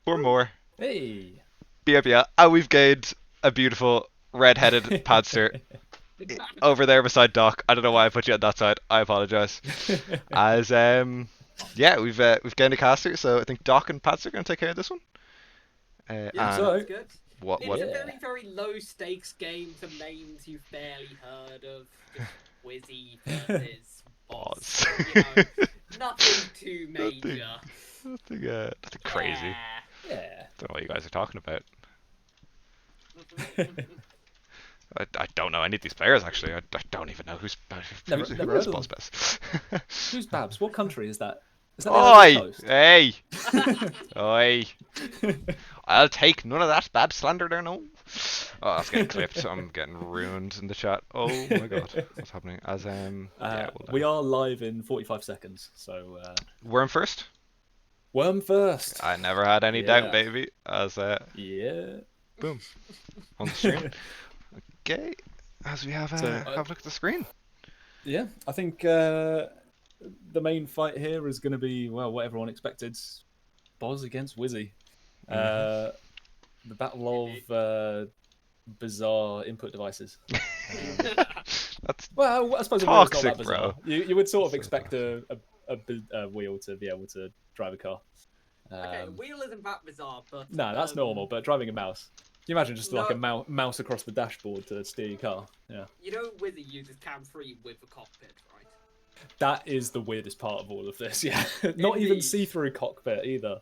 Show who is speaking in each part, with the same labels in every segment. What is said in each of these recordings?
Speaker 1: 4 more.
Speaker 2: Hey.
Speaker 1: BIPL. And we've gained a beautiful red-headed padster over there beside Doc. I don't know why I put you on that side. I apologize. As yeah, we've gained a caster, so I think Doc and Padster are going to take care of this one.
Speaker 3: Yeah,
Speaker 1: And
Speaker 2: So,
Speaker 3: sounds good.
Speaker 1: what
Speaker 3: It's a
Speaker 2: yeah.
Speaker 3: very, very low stakes game. Some names you've barely heard of. Just Whizzy versus Boz.
Speaker 1: Boz?
Speaker 3: Nothing too
Speaker 1: nothing,
Speaker 3: major.
Speaker 1: nothing crazy.
Speaker 3: Yeah.
Speaker 2: Yeah.
Speaker 1: Don't know what you guys are talking about. I don't know any of these players actually. I don't even know
Speaker 2: Never
Speaker 1: who
Speaker 2: heard
Speaker 1: is
Speaker 2: of them.
Speaker 1: bozbez.
Speaker 2: Who's Babz? What country is that? Is that the Ivory
Speaker 1: Oi!
Speaker 2: Coast?
Speaker 1: Hey! Oi! I'll take none of that bad slander there, no. Oh, that's getting clipped. I'm getting ruined in the chat. Oh my god, what's happening? As yeah,
Speaker 2: We are live in 45 seconds, so
Speaker 1: Worm first.
Speaker 2: worm first.
Speaker 1: I never had any doubt,
Speaker 2: Yeah.
Speaker 1: baby. As
Speaker 2: Yeah.
Speaker 1: boom on the stream. Okay, as we
Speaker 2: So,
Speaker 1: have a look at the screen.
Speaker 2: yeah, I think the main fight here is going to be, well, what everyone expected. Boz against Whizzy.
Speaker 1: Mhm.
Speaker 2: The battle of bizarre input devices.
Speaker 1: That's
Speaker 2: Well, I suppose a wheel's not
Speaker 1: toxic,
Speaker 2: that bizarre.
Speaker 1: bro.
Speaker 2: You would sort of expect a wheel to be able to drive a car.
Speaker 3: Okay, wheel isn't that bizarre, but
Speaker 2: No, that's normal. But driving a mouse, can you imagine just like
Speaker 3: no.
Speaker 2: a mouse across the dashboard to steer your car? Yeah,
Speaker 3: Whizzy uses cam 3 with the cockpit, right?
Speaker 2: that is the weirdest part of all of this. Yeah, not even
Speaker 3: Indeed.
Speaker 2: see-through cockpit either.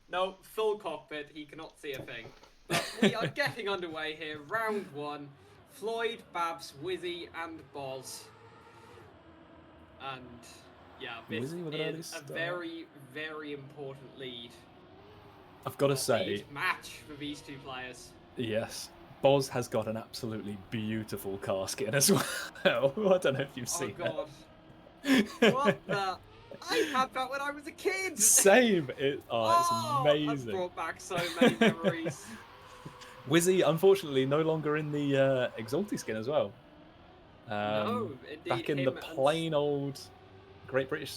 Speaker 3: No, full cockpit. He cannot see a thing. But we are getting underway here. Round 1. Floyd, Babz, Whizzy, and Boz. And yeah, this
Speaker 2: Whizzy with an early
Speaker 3: is a
Speaker 2: start.
Speaker 3: very, very important lead.
Speaker 2: I've got to
Speaker 3: Or
Speaker 2: say,
Speaker 3: lead match for these two players.
Speaker 2: yes, Boz has got an absolutely beautiful car skin as well. I don't know if you've
Speaker 3: Oh
Speaker 2: seen
Speaker 3: god.
Speaker 2: it.
Speaker 3: What the? I had that when I was a kid!
Speaker 2: Same. It's
Speaker 3: I've
Speaker 2: amazing.
Speaker 3: brought back so many memories.
Speaker 2: Whizzy, unfortunately, no longer in the Exalty skin as well.
Speaker 3: No, indeed.
Speaker 2: Back in the
Speaker 3: him and
Speaker 2: plain old Great British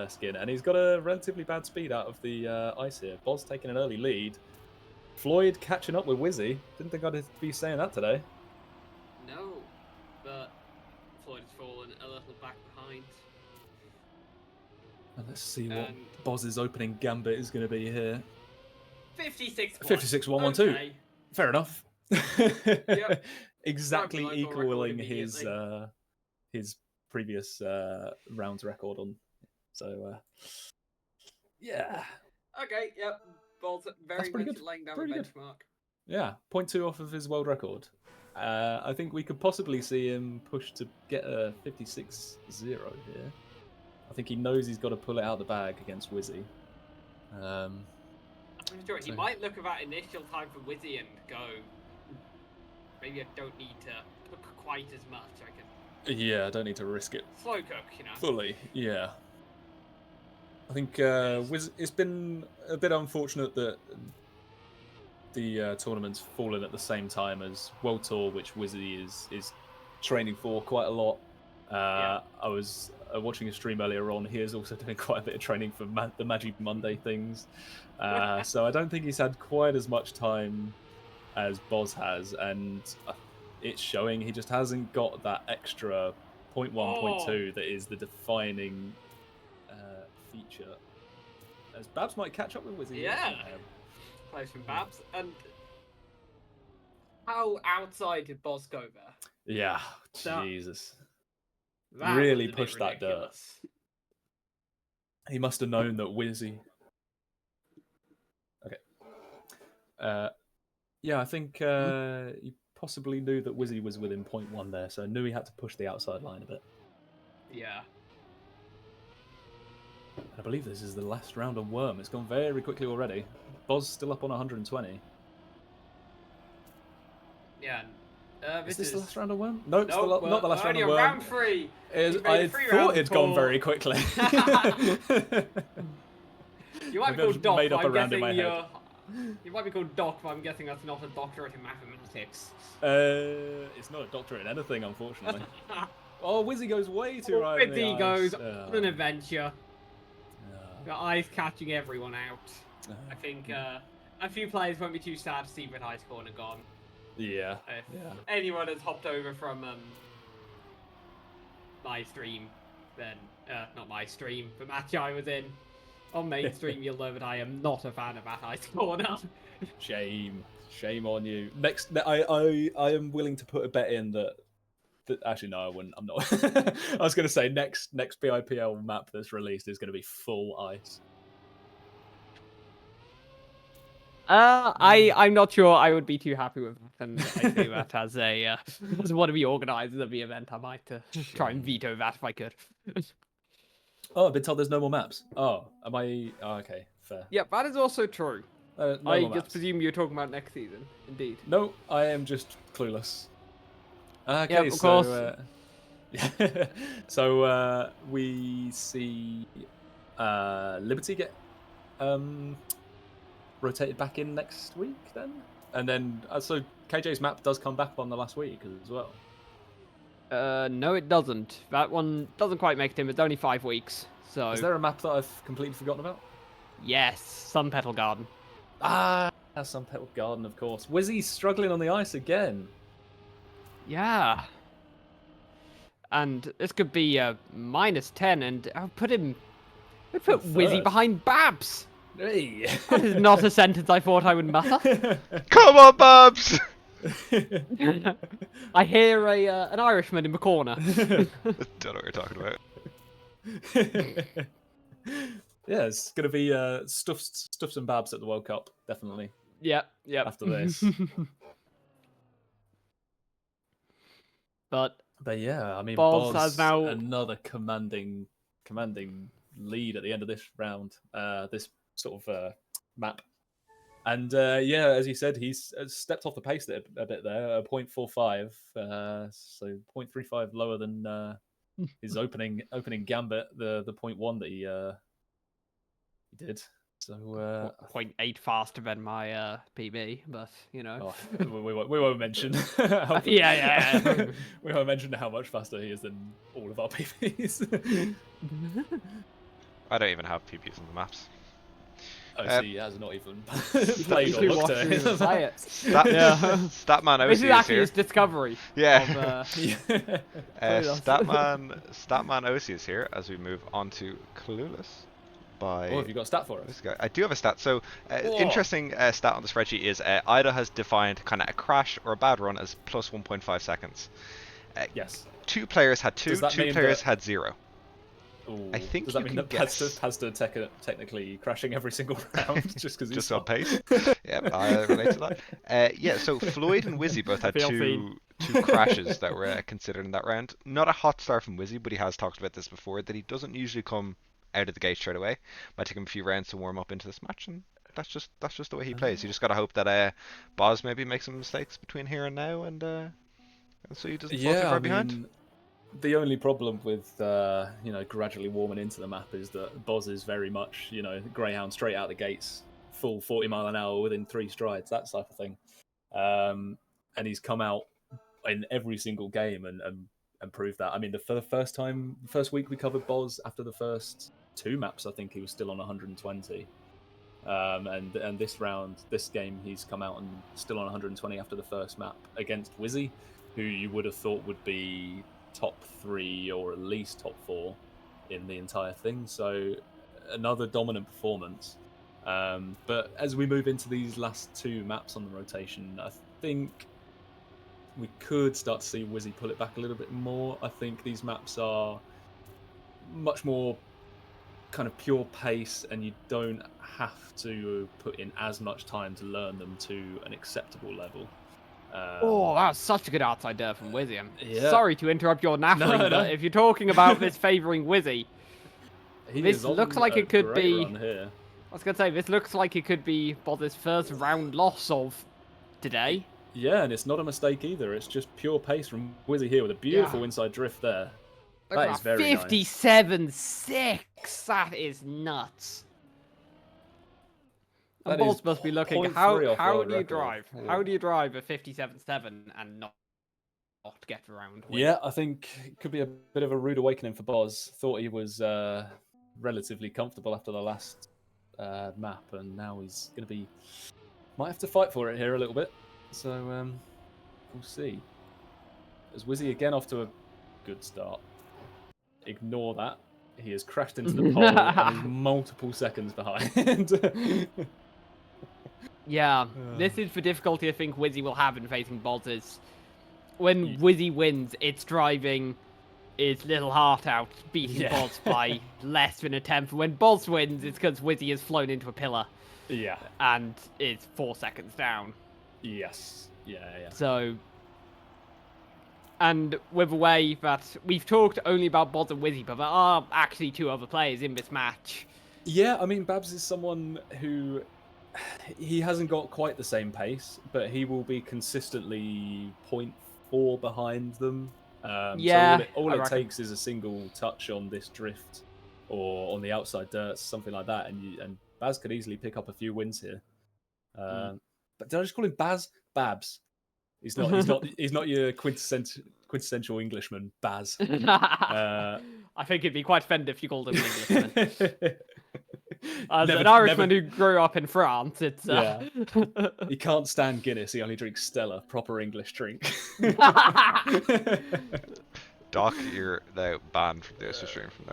Speaker 2: skin, and he's got a relatively bad speed out of the ice here. Boz taking an early lead. Floyd catching up with Whizzy. Didn't think I'd be saying that today.
Speaker 3: No, but Floyd has fallen a little back behind.
Speaker 2: And let's see what
Speaker 3: And
Speaker 2: Boz's opening gambit is going to be here.
Speaker 3: 56
Speaker 2: 56-1-1-2.
Speaker 3: Okay.
Speaker 2: Fair enough.
Speaker 3: Yep.
Speaker 2: Exactly
Speaker 3: Broke the local record
Speaker 2: equaling his
Speaker 3: immediately.
Speaker 2: previous rounds record on. So yeah,
Speaker 3: Okay, yep. Ball's very
Speaker 2: pretty
Speaker 3: much
Speaker 2: good.
Speaker 3: laying down
Speaker 2: Pretty
Speaker 3: the
Speaker 2: good.
Speaker 3: benchmark.
Speaker 2: Yeah, 0.2 off of his world record. I think we could possibly see him push to get a 56-0 here. I think he knows he's got to pull it out the bag against Whizzy.
Speaker 3: I'm sure he might look at that initial time for Whizzy and go, maybe I don't need to cook quite as much. I can
Speaker 2: Yeah, I don't need to risk it
Speaker 3: slow cook,
Speaker 2: fully. Yeah. I think it's been a bit unfortunate that the tournament's fallen at the same time as World Tour, which Whizzy is training for quite a lot. I was watching a stream earlier on. He is also doing quite a bit of training for the Magic Monday things. So I don't think he's had quite as much time as Boz has, and it's showing. He just hasn't got that extra 0.1, 0.2 that is the defining feature. As Babz might catch up with Whizzy.
Speaker 3: Yeah. Plays from Babz. And how outside did Boz go there?
Speaker 2: Yeah, Jesus.
Speaker 3: That
Speaker 2: Really
Speaker 3: was a bit
Speaker 2: pushed that dirt.
Speaker 3: ridiculous.
Speaker 2: He must have known that Whizzy. Okay. Yeah, I think he possibly knew that Whizzy was within 0.1 there, so knew he had to push the outside line a bit.
Speaker 3: Yeah.
Speaker 2: I believe this is the last round on Worm. It's gone very quickly already. Boz still up on 120.
Speaker 3: Yeah.
Speaker 2: Is this the last round on Worm? No, it's
Speaker 3: not
Speaker 2: the last round on Worm.
Speaker 3: Round 3.
Speaker 2: I thought it'd gone very quickly.
Speaker 3: You might be called Doc,
Speaker 2: made up
Speaker 3: but
Speaker 2: a
Speaker 3: I'm
Speaker 2: round in
Speaker 3: guessing
Speaker 2: my head.
Speaker 3: you might be called Doc, but I'm guessing that's not a doctorate in mathematics.
Speaker 2: It's not a doctorate in anything, unfortunately. Oh, Whizzy goes way too right.
Speaker 3: Whizzy goes on an adventure. The eyes catching everyone out. I think a few players won't be too sad to see Red Ice Corner gone.
Speaker 2: Yeah.
Speaker 3: If
Speaker 2: Yeah.
Speaker 3: anyone has hopped over from my stream, then not my stream, the match I was in on mainstream, you'll know that I am not a fan of Red Ice Corner.
Speaker 2: Shame on you. Next, I am willing to put a bet in that. Actually, no, I wouldn't. I'm not. I was going to say next BIPL map that's released is going to be full ice.
Speaker 3: I'm not sure I would be too happy with that, and I say that as a as one of the organisers of the event, I might try and veto that if I could.
Speaker 2: Oh, I've been told there's no more maps. Oh, am I? Oh, okay, fair.
Speaker 3: Yeah, that is also true.
Speaker 2: No
Speaker 3: I
Speaker 2: more
Speaker 3: just
Speaker 2: maps.
Speaker 3: presume you're talking about next season. Indeed.
Speaker 2: No, I am just clueless. Okay,
Speaker 3: Yep, of
Speaker 2: so
Speaker 3: course.
Speaker 2: so we see Liberty get rotated back in next week then, and then so KJ's map does come back on the last week as well.
Speaker 3: No, it doesn't. That one doesn't quite make it in. It's only 5 weeks. So
Speaker 2: Is there a map that I've completely forgotten about?
Speaker 3: yes, Sun Petal Garden.
Speaker 2: Ah, Sun Petal Garden, of course. Whizzy's struggling on the ice again.
Speaker 3: Yeah. And this could be -10, and I'll put him. I'd put Whizzy
Speaker 2: Third.
Speaker 3: behind Babz.
Speaker 2: Hey.
Speaker 3: That is not a sentence I thought I would mutter.
Speaker 1: Come on, Babz!
Speaker 3: I hear an Irishman in the corner.
Speaker 1: Don't know what you're talking about.
Speaker 2: Yeah, it's gonna be stuffs and Babz at the World Cup, definitely.
Speaker 3: Yep.
Speaker 2: After this.
Speaker 3: But
Speaker 2: Yeah, I mean,
Speaker 3: Babz
Speaker 2: Boz
Speaker 3: has now
Speaker 2: another commanding lead at the end of this round, this sort of map. And yeah, as you said, he's stepped off the pace a bit there, 0.45, so 0.35 lower than his opening gambit, the 0.1 that he did. So
Speaker 3: 0.8 faster than my PB, but you know.
Speaker 2: we won't mention.
Speaker 3: Yeah.
Speaker 2: We won't mention how much faster he is than all of our PBs.
Speaker 1: I don't even have PPs on the maps.
Speaker 2: Oh, so he has not even played or looked at it.
Speaker 1: Statman OC
Speaker 3: This is actually
Speaker 1: here.
Speaker 3: his discovery.
Speaker 1: Yeah.
Speaker 3: Statman.
Speaker 1: Statman OC is here as we move on to Clueless.
Speaker 2: Oh, have you got a stat for us?
Speaker 1: This guy. I do have a stat. So, interesting stat on the spreadsheet is Ida has defined kind of a crash or a bad run as plus 1.5 seconds.
Speaker 2: Yes.
Speaker 1: 2 players had 2, 2 players had 0.
Speaker 2: Ooh,
Speaker 1: I think
Speaker 2: does that
Speaker 1: you
Speaker 2: mean
Speaker 1: can
Speaker 2: that Pazda technically crashing every single round just because he's
Speaker 1: just on pace? Yeah, I relate to that. Yeah, so Floyd and Whizzy both had two crashes that were considered in that round. Not a hot start from Whizzy, but he has talked about this before, that he doesn't usually come out of the gate straight away. Might take him a few rounds to warm up into this match, and that's just the way he plays. You just gotta hope that Boz maybe makes some mistakes between here and now, and so he doesn't fall too far behind.
Speaker 2: The only problem with gradually warming into the map is that Boz is very much greyhound straight out the gates, full 40 mile an hour within 3 strides, that type of thing. And he's come out in every single game and proved that. I mean, for the first week we covered Boz, after the first 2 maps, I think he was still on 120. And this game, he's come out and still on 120 after the first map against Whizzy, who you would have thought would be top 3 or at least top 4 in the entire thing. So another dominant performance. But as we move into these last 2 maps on the rotation, I think we could start to see Whizzy pull it back a little bit more. I think these maps are much more kind of pure pace, and you don't have to put in as much time to learn them to an acceptable level.
Speaker 3: That was such a good outside there from Whizzy. I'm
Speaker 2: Yeah.
Speaker 3: sorry to interrupt your naffing, but if you're talking about this favouring Whizzy, this looks like it could be.
Speaker 2: I
Speaker 3: was going to say, this looks like it could be Boz's first round loss of today.
Speaker 2: Yeah, and it's not a mistake either. It's just pure pace from Whizzy here with a beautiful inside drift there. That is very nice.
Speaker 3: 57.6. That is nuts. And Boz must be looking. How do you drive? How do you drive a 57.7 and not get around?
Speaker 2: Yeah, I think it could be a bit of a rude awakening for Boz. Thought he was relatively comfortable after the last map, and now he's going to be Might have to fight for it here a little bit. So we'll see. As Whizzy again off to a good start. Ignore that. He has crashed into the pole and is multiple seconds behind.
Speaker 4: Yeah, this is the difficulty I think Whizzy will have in facing Boz is when Whizzy wins, it's driving his little heart out, beating Boz by less than a tenth. When Boz wins, it's because Whizzy has flown into a pillar.
Speaker 2: Yeah.
Speaker 4: And is 4 seconds down.
Speaker 2: Yes. Yeah.
Speaker 4: So, and with the way that we've talked only about Boz and Whizzy, but there are actually 2 other players in this match.
Speaker 2: Yeah, I mean, Babz is someone who he hasn't got quite the same pace, but he will be consistently 0.4 behind them.
Speaker 4: Yeah,
Speaker 2: so all it takes is a single touch on this drift or on the outside dirt, something like that, and Baz could easily pick up a few wins here. But did I just call him Baz? Babz. He's not your quintessential Englishman, Baz.
Speaker 4: I think it'd be quite offended if you called him an Englishman. As an Irishman who grew up in France, it's...
Speaker 2: He can't stand Guinness, he only drinks Stella, proper English drink.
Speaker 1: Doc, you're now banned from the stream from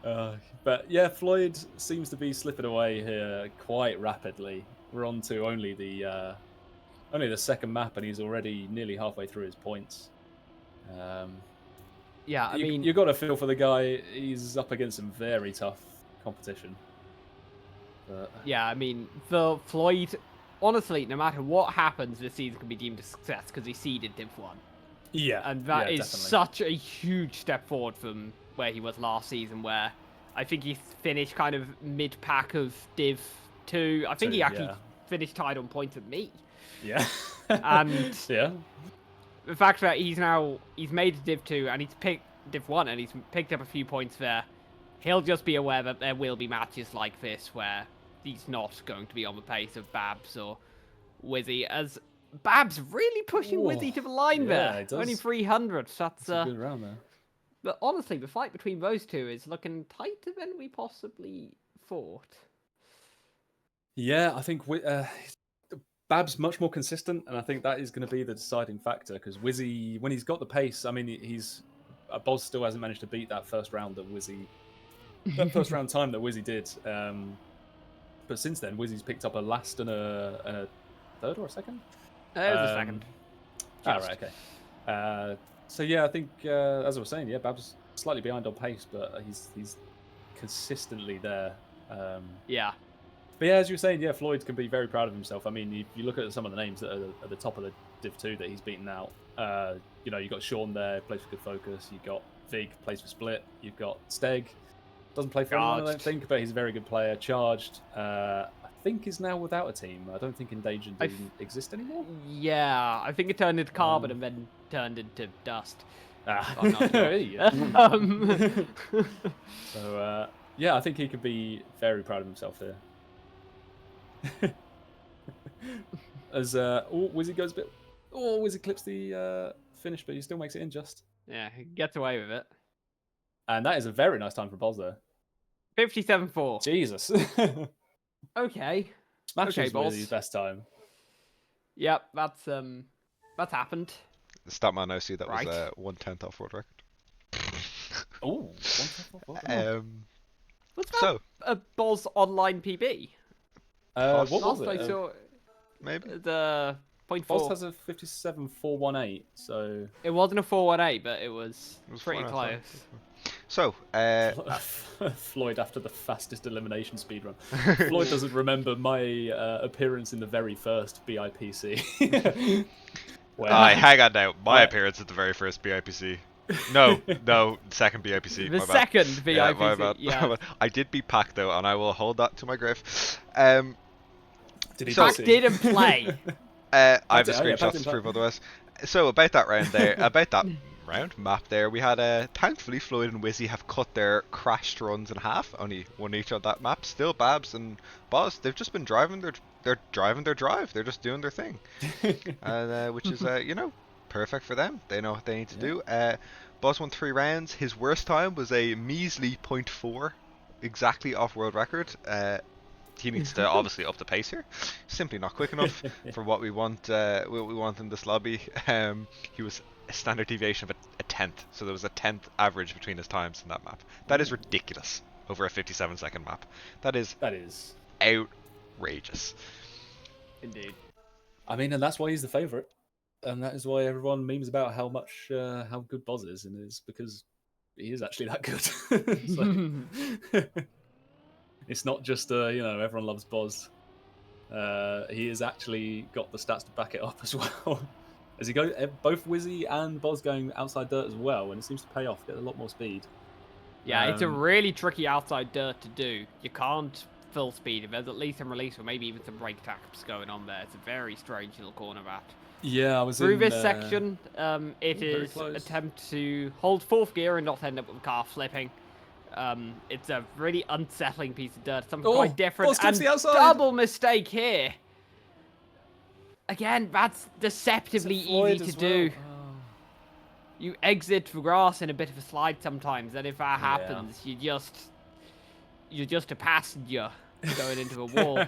Speaker 1: now.
Speaker 2: But yeah, Floyd seems to be slipping away here quite rapidly. We're on to only the second map, and he's already nearly halfway through his points.
Speaker 4: Yeah, I mean,
Speaker 2: you got to feel for the guy. He's up against some very tough competition. But...
Speaker 4: yeah, I mean, for Floyd, honestly, no matter what happens, this season can be deemed a success because he seeded Div 1.
Speaker 2: Yeah,
Speaker 4: and that is
Speaker 2: definitely.
Speaker 4: such a huge step forward from where he was last season, where I think he finished kind of mid-pack of Div 2. I think he actually finished tied on points with me.
Speaker 2: Yeah.
Speaker 4: And
Speaker 2: yeah.
Speaker 4: The fact that he's made Div 2 and he's picked Div 1 and he's picked up a few points there, he'll just be aware that there will be matches like this where he's not going to be on the pace of Babz or Whizzy, as Babz really pushing Whizzy to the line there. Only 300. That's
Speaker 2: a good round there.
Speaker 4: But honestly, the fight between those two is looking tighter than we possibly thought.
Speaker 2: Yeah, I think Babz much more consistent, and I think that is going to be the deciding factor, because Whizzy, when he's got the pace, I mean, Boz still hasn't managed to beat that first round that Whizzy, that first round time that Whizzy did. But since then, Whizzy's picked up a last and a third or a second.
Speaker 4: It was a second.
Speaker 2: Right, okay. So yeah, I think as I was saying, Babz slightly behind on pace, but he's consistently there.
Speaker 4: Yeah.
Speaker 2: But yeah, as you were saying, Floyd can be very proud of himself. I mean, if you look at some of the names that are at the top of the Div 2 that he's beaten out, you've got Sean there, plays for Good Focus. You've got Vig, plays for Split. You've got Steg, doesn't play for anyone, I don't think, but he's a very good player. Charged, I think, is now without a team. I don't think Endangered didn't exist anymore.
Speaker 4: Yeah, I think it turned into carbon and then turned into dust.
Speaker 2: I'm not sure. So, I think he could be very proud of himself here. As Whizzy goes a bit. Oh, Whizzy clips the finish, but he still makes it in just.
Speaker 4: Yeah, he gets away with it.
Speaker 2: And that is a very nice time for Boz there.
Speaker 4: 57.4.
Speaker 2: Jesus.
Speaker 4: Okay.
Speaker 2: Smashes Whizzy's best time.
Speaker 4: Yep, that's happened.
Speaker 1: Statman now see that was 1/10 off world record.
Speaker 2: Oh, 1/10 off world record.
Speaker 4: Was that a Boz online PB?
Speaker 2: What was
Speaker 4: I
Speaker 2: it?
Speaker 4: saw
Speaker 1: maybe
Speaker 4: the 0.4.
Speaker 2: Boz has a 57.418, so
Speaker 4: it wasn't a 418, but it was pretty close.
Speaker 1: So,
Speaker 2: Floyd after the fastest elimination speedrun. Floyd doesn't remember my appearance in the very first BIPC.
Speaker 1: hang on now. My appearance at the very first BIPC. No, second BIPC.
Speaker 4: The second BIPC.
Speaker 1: Yeah, my bad. Yeah. I did beat Pac though, and I will hold that to my grave.
Speaker 4: Pac didn't play.
Speaker 1: I have the screenshots to prove otherwise. So about that round there, map there, we had thankfully Floyd and Whizzy have cut their crashed runs in half, only one each on that map. Still Babz and Boz, they've just been driving their drive. They're just doing their thing, and which is perfect for them. They know what they need to do. Boz won 3 rounds. His worst time was a measly 0.4, exactly off world record. he needs to obviously up the pace here. Simply not quick enough for what we want. What we want in this lobby. He was a standard deviation of a tenth, so there was a tenth average between his times in that map. That is ridiculous over a 57-second map. That is outrageous.
Speaker 4: Indeed.
Speaker 2: I mean, and that's why he's the favourite, and that is why everyone memes about how much how good Boz is, and it's because he is actually that good. It's not just everyone loves Boz. He has actually got the stats to back it up as well. As he goes, both Whizzy and Boz going outside dirt as well, and it seems to pay off. Get a lot more speed.
Speaker 4: Yeah, it's a really tricky outside dirt to do. You can't full speed. If there's at least some release or maybe even some brake taps going on there, it's a very strange little corner that.
Speaker 2: Yeah, I was
Speaker 4: through
Speaker 2: in,
Speaker 4: this section. It is
Speaker 2: close.
Speaker 4: attempt to hold fourth gear and not end up with the car flipping. It's a really unsettling piece of dirt. Something quite different. And double mistake here. Again, that's deceptively easy to do.
Speaker 2: Oh.
Speaker 4: You exit the grass in a bit of a slide sometimes, and if that happens, you're just a passenger going into a wall.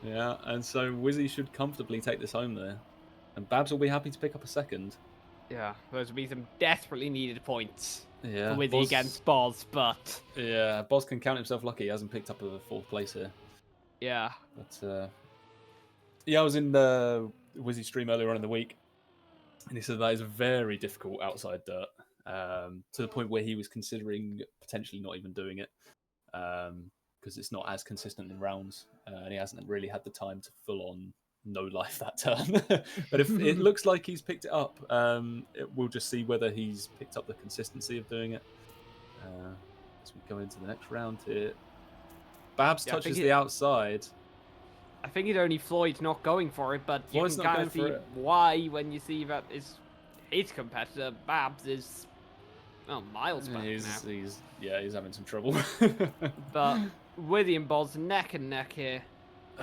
Speaker 2: Yeah, and so Whizzy should comfortably take this home there. And Babz will be happy to pick up a second.
Speaker 4: Yeah, those would be some desperately needed points for
Speaker 2: Whizzy
Speaker 4: against Boz, but...
Speaker 2: Yeah, Boz can count himself lucky. He hasn't picked up a fourth place here.
Speaker 4: Yeah.
Speaker 2: But, yeah, I was in Whizzy stream earlier on in the week, and he said that is very difficult outside dirt, to the point where he was considering potentially not even doing it, because it's not as consistent in rounds, and he hasn't really had the time to full-on no-life that turn. But if it looks like he's picked it up, we'll just see whether he's picked up the consistency of doing it. As we go into the next round here. Babz touches the outside.
Speaker 4: I think it's only Floyd not going for it, but
Speaker 2: Floyd's
Speaker 4: you can kind of see why when you see that his competitor, Babz, is miles back now.
Speaker 2: He's having some trouble.
Speaker 4: But Whizzy and Boz neck and neck here.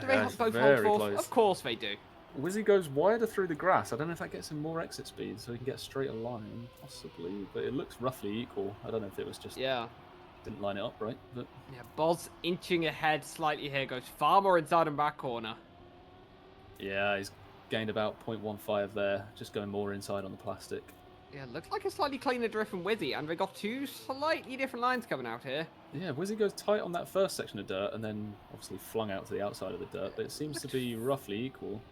Speaker 4: Do they both hold
Speaker 2: very
Speaker 4: fourth?
Speaker 2: close.
Speaker 4: Of course they do.
Speaker 2: Whizzy goes wider through the grass. I don't know if that gets him more exit speed, so he can get a straighter line, possibly. But it looks roughly equal. I don't know if it was just didn't line it up right. But
Speaker 4: yeah, Boz inching ahead slightly here, goes far more inside and back corner.
Speaker 2: Yeah, he's gained about 0.15 there, just going more inside on the plastic.
Speaker 4: Yeah, looks like a slightly cleaner drift from Whizzy, and we got two slightly different lines coming out here.
Speaker 2: Yeah, Whizzy goes tight on that first section of dirt, and then obviously flung out to the outside of the dirt, but it seems to be roughly equal.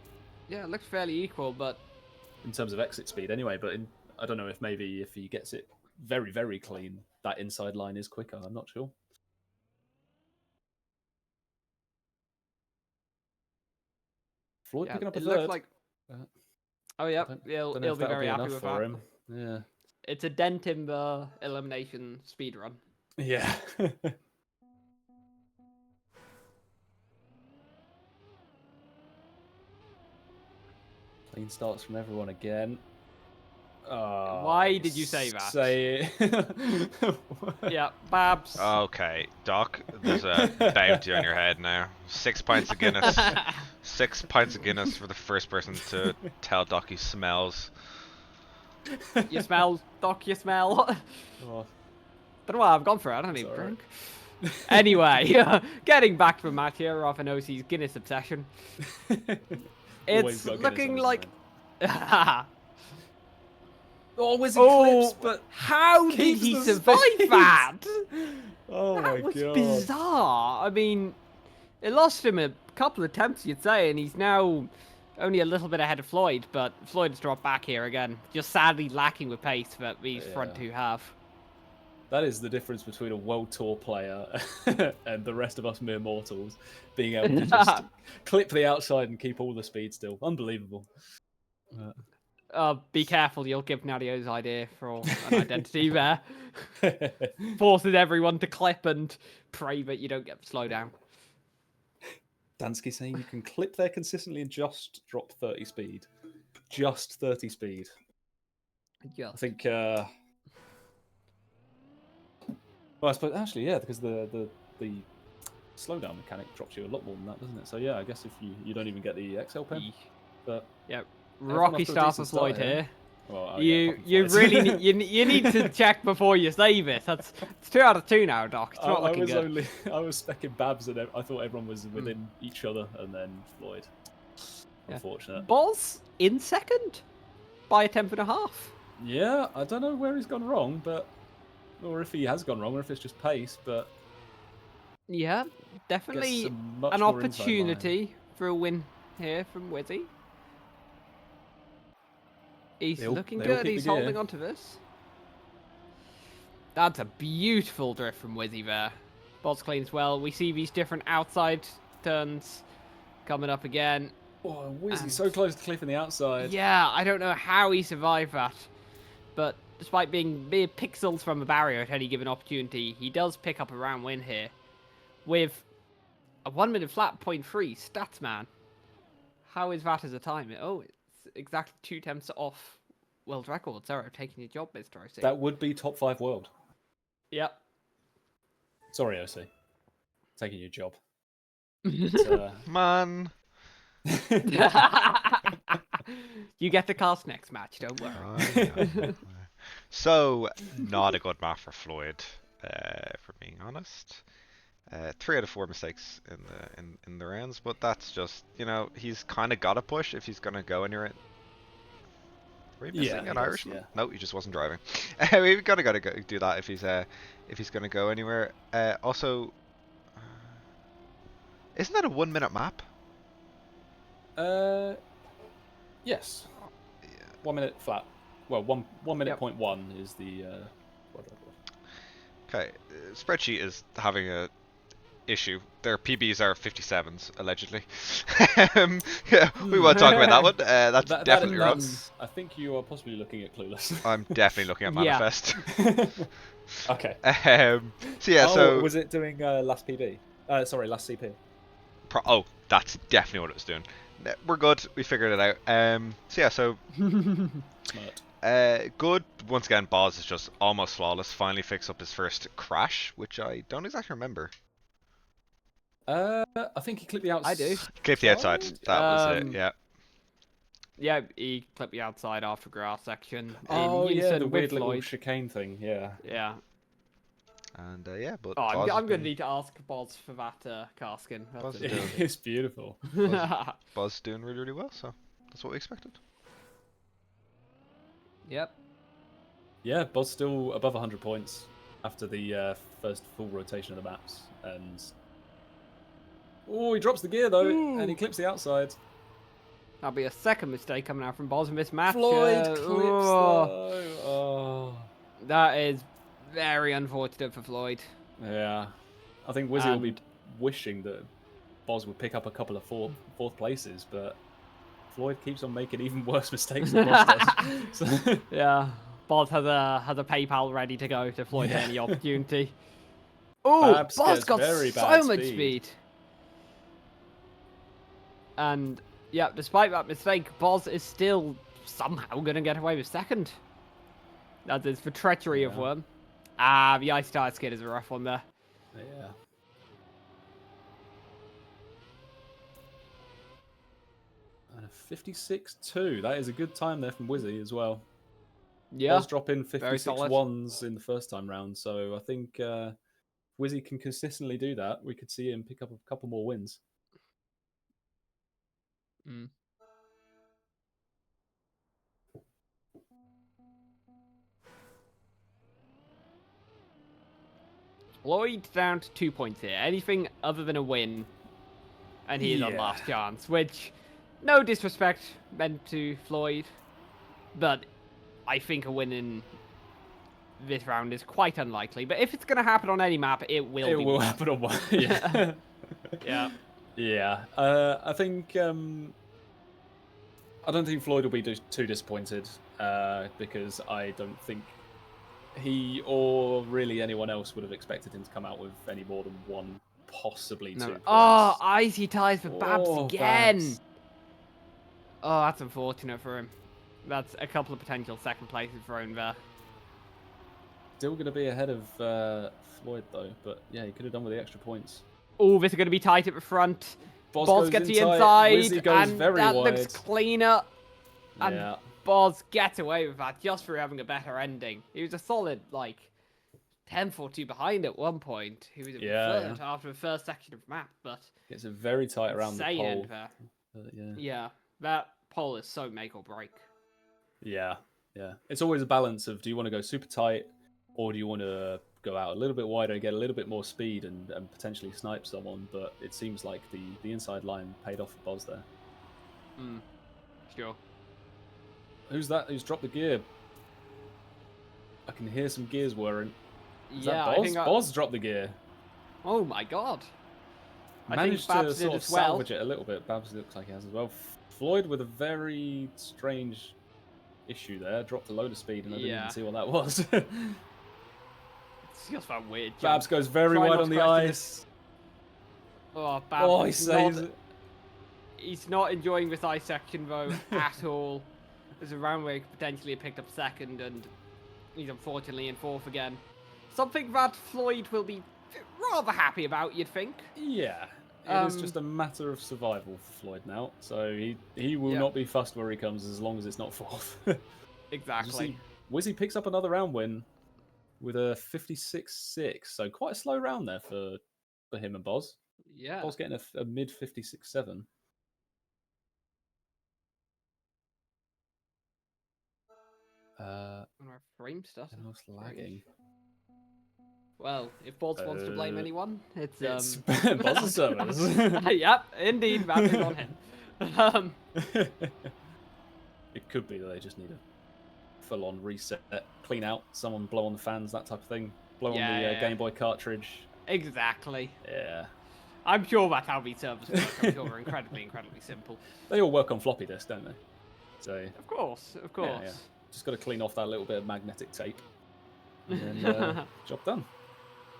Speaker 4: Yeah, it looks fairly equal, but...
Speaker 2: in terms of exit speed anyway, but I don't know if maybe if he gets it very, very clean, that inside line is quicker, I'm not sure. Floyd picking up a third.
Speaker 4: Looks like... oh, yeah, he'll be very happy with that.
Speaker 2: Him. Yeah.
Speaker 4: It's a dent in the elimination speedrun.
Speaker 2: Yeah. Clean starts from everyone again.
Speaker 4: Why did you say that?
Speaker 2: Say it.
Speaker 4: Yeah, Babz.
Speaker 1: Okay, Doc, there's a bounty on your head now. 6 pints of Guinness. 6 pints of Guinness for the first person to tell Doc he smells.
Speaker 4: You smell, Doc, you smell.
Speaker 2: Oh.
Speaker 4: Don't know why I've gone for it, I don't even drink. Anyway, getting back to the match here off an OC's Guinness obsession. It's looking like...
Speaker 2: Oh, Whizzy clips, but
Speaker 4: how did he survive that?
Speaker 2: Oh my god.
Speaker 4: That was bizarre. I mean, it lost him a couple of attempts, you'd say, and he's now only a little bit ahead of Floyd, but Floyd has dropped back here again. Just sadly lacking with pace that these front two have.
Speaker 2: That is the difference between a World Tour player and the rest of us mere mortals being able to just clip the outside and keep all the speed still. Unbelievable.
Speaker 4: Be careful, you'll give Nadio's idea for an identity there. Forces everyone to clip and pray that you don't get slow down.
Speaker 2: Dansky saying you can clip there consistently and just drop 30 speed. Just 30 speed.
Speaker 4: Just.
Speaker 2: I think... well, I suppose, actually, yeah, because the slowdown mechanic drops you a lot more than that, doesn't it? So, yeah, I guess if you don't even get the XL pen. But
Speaker 4: yeah. Rocky start for Floyd here.
Speaker 2: Well, oh, yeah,
Speaker 4: You
Speaker 2: fucking
Speaker 4: really
Speaker 2: Floyd.
Speaker 4: you need to check before you say this. It's 2 out of 2 now, Doc. It's not
Speaker 2: I
Speaker 4: looking
Speaker 2: was
Speaker 4: good.
Speaker 2: I was specking Babz, and I thought everyone was within each other, and then Floyd.
Speaker 4: Yeah.
Speaker 2: Unfortunate.
Speaker 4: Boz in second by a 10.5.
Speaker 2: Yeah, I don't know where he's gone wrong, or if he has gone wrong, or if it's just pace, but
Speaker 4: Yeah,
Speaker 2: gets
Speaker 4: definitely
Speaker 2: some much
Speaker 4: an
Speaker 2: more inside line.
Speaker 4: opportunity for a win here from Whizzy. He's
Speaker 2: They all
Speaker 4: looking
Speaker 2: kick
Speaker 4: good.
Speaker 2: the
Speaker 4: He's
Speaker 2: gear.
Speaker 4: holding on to this. That's a beautiful drift from Whizzy there. Boz cleans well. We see these different outside turns coming up again.
Speaker 2: Oh, Whizzy
Speaker 4: And-
Speaker 2: so close to cliffing the outside.
Speaker 4: Yeah, I don't know how he survived that. But despite being mere pixels from the barrier at any given opportunity, he does pick up a round win here. With a 1 minute flat 0.3 stats, man. How is that as a time? Oh, it's exactly 2 attempts off world record. Sorry, taking your job, Mr. OC.
Speaker 2: That would be top 5 world.
Speaker 4: Yep.
Speaker 2: Sorry, OC. Taking your job.
Speaker 1: Man.
Speaker 4: You get the cast next match, don't worry.
Speaker 1: I know. So, not a good match for Floyd, for being honest. 3 out of 4 mistakes in the rounds, but that's just, he's kind of got to push if he's gonna go anywhere. Were we missing an Irishman?
Speaker 2: Yeah.
Speaker 1: No, he just wasn't driving. We've gotta go do that if he's gonna go anywhere. Also, isn't that a 1 minute map?
Speaker 2: Yes.
Speaker 1: Yeah.
Speaker 2: 1 minute flat. Well, one minute
Speaker 4: Yep.
Speaker 2: point 1 is the world record.
Speaker 1: Okay, spreadsheet is having a issue. Their PBs are 57s allegedly. Yeah, we won't talk about that one. That's definitely wrong.
Speaker 2: I think you are possibly looking at Clueless.
Speaker 1: I'm definitely looking at
Speaker 4: Yeah.
Speaker 1: Manifest.
Speaker 2: Okay.
Speaker 1: So yeah, so
Speaker 2: was it doing last PB? Sorry, last CP.
Speaker 1: That's definitely what it was doing. We're good. We figured it out. So yeah, so
Speaker 2: Smart.
Speaker 1: good. Once again, Boz is just almost flawless. Finally fixed up his first crash, which I don't exactly remember.
Speaker 2: I think he clipped the outside.
Speaker 4: I do.
Speaker 1: Clip the outside. That was it. Yeah.
Speaker 4: Yeah, he clipped the outside after grass section.
Speaker 2: Oh
Speaker 4: in
Speaker 2: yeah,
Speaker 4: unison
Speaker 2: the
Speaker 4: with
Speaker 2: weird little
Speaker 4: Floyd.
Speaker 2: chicane thing. Yeah.
Speaker 4: Yeah.
Speaker 1: And yeah, but
Speaker 4: Oh,
Speaker 1: Boz
Speaker 4: I'm
Speaker 1: has
Speaker 4: going to
Speaker 1: been-
Speaker 4: need to ask Boz for that Carskin.
Speaker 1: Boz
Speaker 4: That's
Speaker 1: is
Speaker 4: it.
Speaker 1: doing-
Speaker 2: It's beautiful.
Speaker 1: Boz doing really, really well. So that's what we expected.
Speaker 4: Yep.
Speaker 2: Yeah, Boz's still above 100 points after the first full rotation of the maps, and he drops the gear though, and he clips the outside.
Speaker 4: That'll be a second mistake coming out from Boz in this match.
Speaker 2: Floyd clips
Speaker 4: oh,
Speaker 2: though. Oh.
Speaker 4: that is very unfortunate for Floyd.
Speaker 2: Yeah, I think Whizzy will be
Speaker 4: And-
Speaker 2: wishing that Boz would pick up a couple of fourth places, but Floyd keeps on making even worse mistakes than Boz does. So,
Speaker 4: Yeah, Boz has a PayPal ready to go to Floyd at any opportunity. Oh,
Speaker 2: Babz
Speaker 4: Boz
Speaker 2: gets
Speaker 4: got
Speaker 2: very
Speaker 4: so
Speaker 2: bad
Speaker 4: much
Speaker 2: speed.
Speaker 4: speed. And yeah, despite that mistake, Boz is still somehow going to get away with second. That is for treachery of
Speaker 2: Yeah.
Speaker 4: Worm. Ah, the ice tire skid is a rough one there.
Speaker 2: yeah. And a 56.2. That is a good time there from Whizzy as well.
Speaker 4: Yeah,
Speaker 2: Boz dropping
Speaker 4: very
Speaker 2: 56
Speaker 4: solid.
Speaker 2: ones in the first time round, so I think Whizzy can consistently do that. We could see him pick up a couple more wins.
Speaker 4: Mm. Floyd down to 2 points here. Anything other than a win, and he is on
Speaker 2: Yeah.
Speaker 4: last chance. Which, no disrespect meant to Floyd, but I think a win in this round is quite unlikely. But if it's going to happen on any map, it will.
Speaker 2: It
Speaker 4: be
Speaker 2: will
Speaker 4: one.
Speaker 2: happen on one. Yeah.
Speaker 4: Yeah.
Speaker 2: Yeah. I think I don't think Floyd will be too disappointed because I don't think he or really anyone else would have expected him to come out with any more than one, possibly
Speaker 4: No.
Speaker 2: two points.
Speaker 4: Oh, icy ties for Babz
Speaker 2: Oh,
Speaker 4: again.
Speaker 2: Babz.
Speaker 4: Oh, that's unfortunate for him. That's a couple of potential second places thrown there.
Speaker 2: Still going to be ahead of Floyd though, but yeah, he could have done with the extra points.
Speaker 4: Oh, this is going to be tight at the front.
Speaker 2: Boz
Speaker 4: Boz
Speaker 2: goes
Speaker 4: gets the
Speaker 2: inside,
Speaker 4: inside,
Speaker 2: Whizzy goes
Speaker 4: and
Speaker 2: very
Speaker 4: that
Speaker 2: wide.
Speaker 4: looks cleaner. And
Speaker 2: Yeah.
Speaker 4: Boz gets away with that just for having a better ending. He was a solid, like, 10th or 2 behind at one point. He was in third after the first section of the map, but...
Speaker 2: It's a very tight around the
Speaker 4: insane
Speaker 2: pole.
Speaker 4: end there. Yeah, that pole is so make or break.
Speaker 2: Yeah. It's always a balance of, do you want to go super tight, or do you want to go out a little bit wider and get a little bit more speed and potentially snipe someone? But it seems like the inside line paid off for Boz there.
Speaker 4: Sure.
Speaker 2: Who's that? Who's dropped the gear? I can hear some gears whirring. Is that Boz?
Speaker 4: I think
Speaker 2: Boz dropped the gear.
Speaker 4: Oh my god.
Speaker 2: Managed
Speaker 4: I think
Speaker 2: to
Speaker 4: Babz
Speaker 2: sort
Speaker 4: did
Speaker 2: of
Speaker 4: as well.
Speaker 2: salvage it a little bit. Babz looks like he has as well. Floyd with a very strange issue there. Dropped a load of speed and I didn't even see what that was.
Speaker 4: It's just that weird jump.
Speaker 2: Babz goes very
Speaker 4: Try
Speaker 2: wide
Speaker 4: not
Speaker 2: on
Speaker 4: to
Speaker 2: the
Speaker 4: question
Speaker 2: ice.
Speaker 4: Oh, Babz.
Speaker 2: Oh, he saves it.
Speaker 4: He's not enjoying this ice section though at all. There's a round where he could potentially have picked up second, and he's unfortunately in fourth again. Something that Floyd will be rather happy about, you'd think.
Speaker 2: Yeah, it is just a matter of survival for Floyd now. So he will not be fussed where he comes as long as it's not fourth.
Speaker 4: Exactly.
Speaker 2: Whizzy picks up another round win with a 56.6. So quite a slow round there for him and Boz.
Speaker 4: Yeah.
Speaker 2: Boz getting a mid 56.7.
Speaker 4: My frame started.
Speaker 2: And I was lagging.
Speaker 4: Well, if Boz wants to blame anyone, it's
Speaker 2: Boz's servers.
Speaker 4: Yep, indeed, that is on him.
Speaker 2: It could be that they just need a full-on reset, clean out, someone blow on the fans, that type of thing. Blow on the Game Boy cartridge.
Speaker 4: Exactly.
Speaker 2: Yeah.
Speaker 4: I'm sure that's how these servers work. I'm sure they're incredibly simple.
Speaker 2: They all work on floppy disk, don't they? So.
Speaker 4: Of course.
Speaker 2: Yeah. Just got to clean off that little bit of magnetic tape. And then, job done.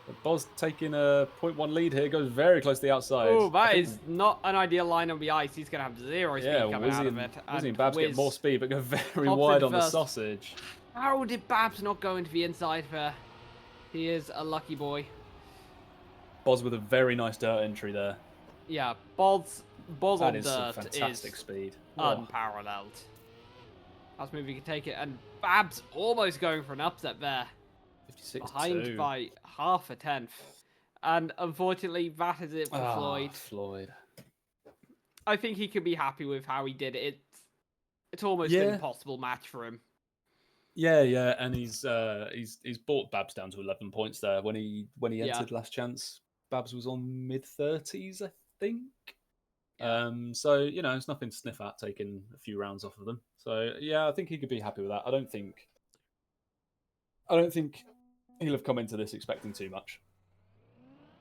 Speaker 2: But Boz taking a 0.1 lead here, goes very close to the outside.
Speaker 4: Oh, that is not an ideal line on the ice. He's going to have zero speed coming out of it.
Speaker 2: Whizzy and Babz get more speed, but go very wide on the sausage.
Speaker 4: How did Babz not go into the inside there? He is a lucky boy.
Speaker 2: Boz with a very nice dirt entry there.
Speaker 4: Yeah, Boz on
Speaker 2: that is
Speaker 4: dirt
Speaker 2: some fantastic speed.
Speaker 4: Unparalleled. Last move he can take it, and Babz almost going for an upset there.
Speaker 2: 56
Speaker 4: Behind by half a tenth. And unfortunately, that is it for Floyd.
Speaker 2: Floyd.
Speaker 4: I think he can be happy with how he did it. It's almost an impossible match for him.
Speaker 2: Yeah, and he's brought Babz down to 11 points there when he entered last chance. Babz was on mid-30s, I think. So it's nothing to sniff at, taking a few rounds off of them. So I think he could be happy with that. I don't think he'll have come into this expecting too much.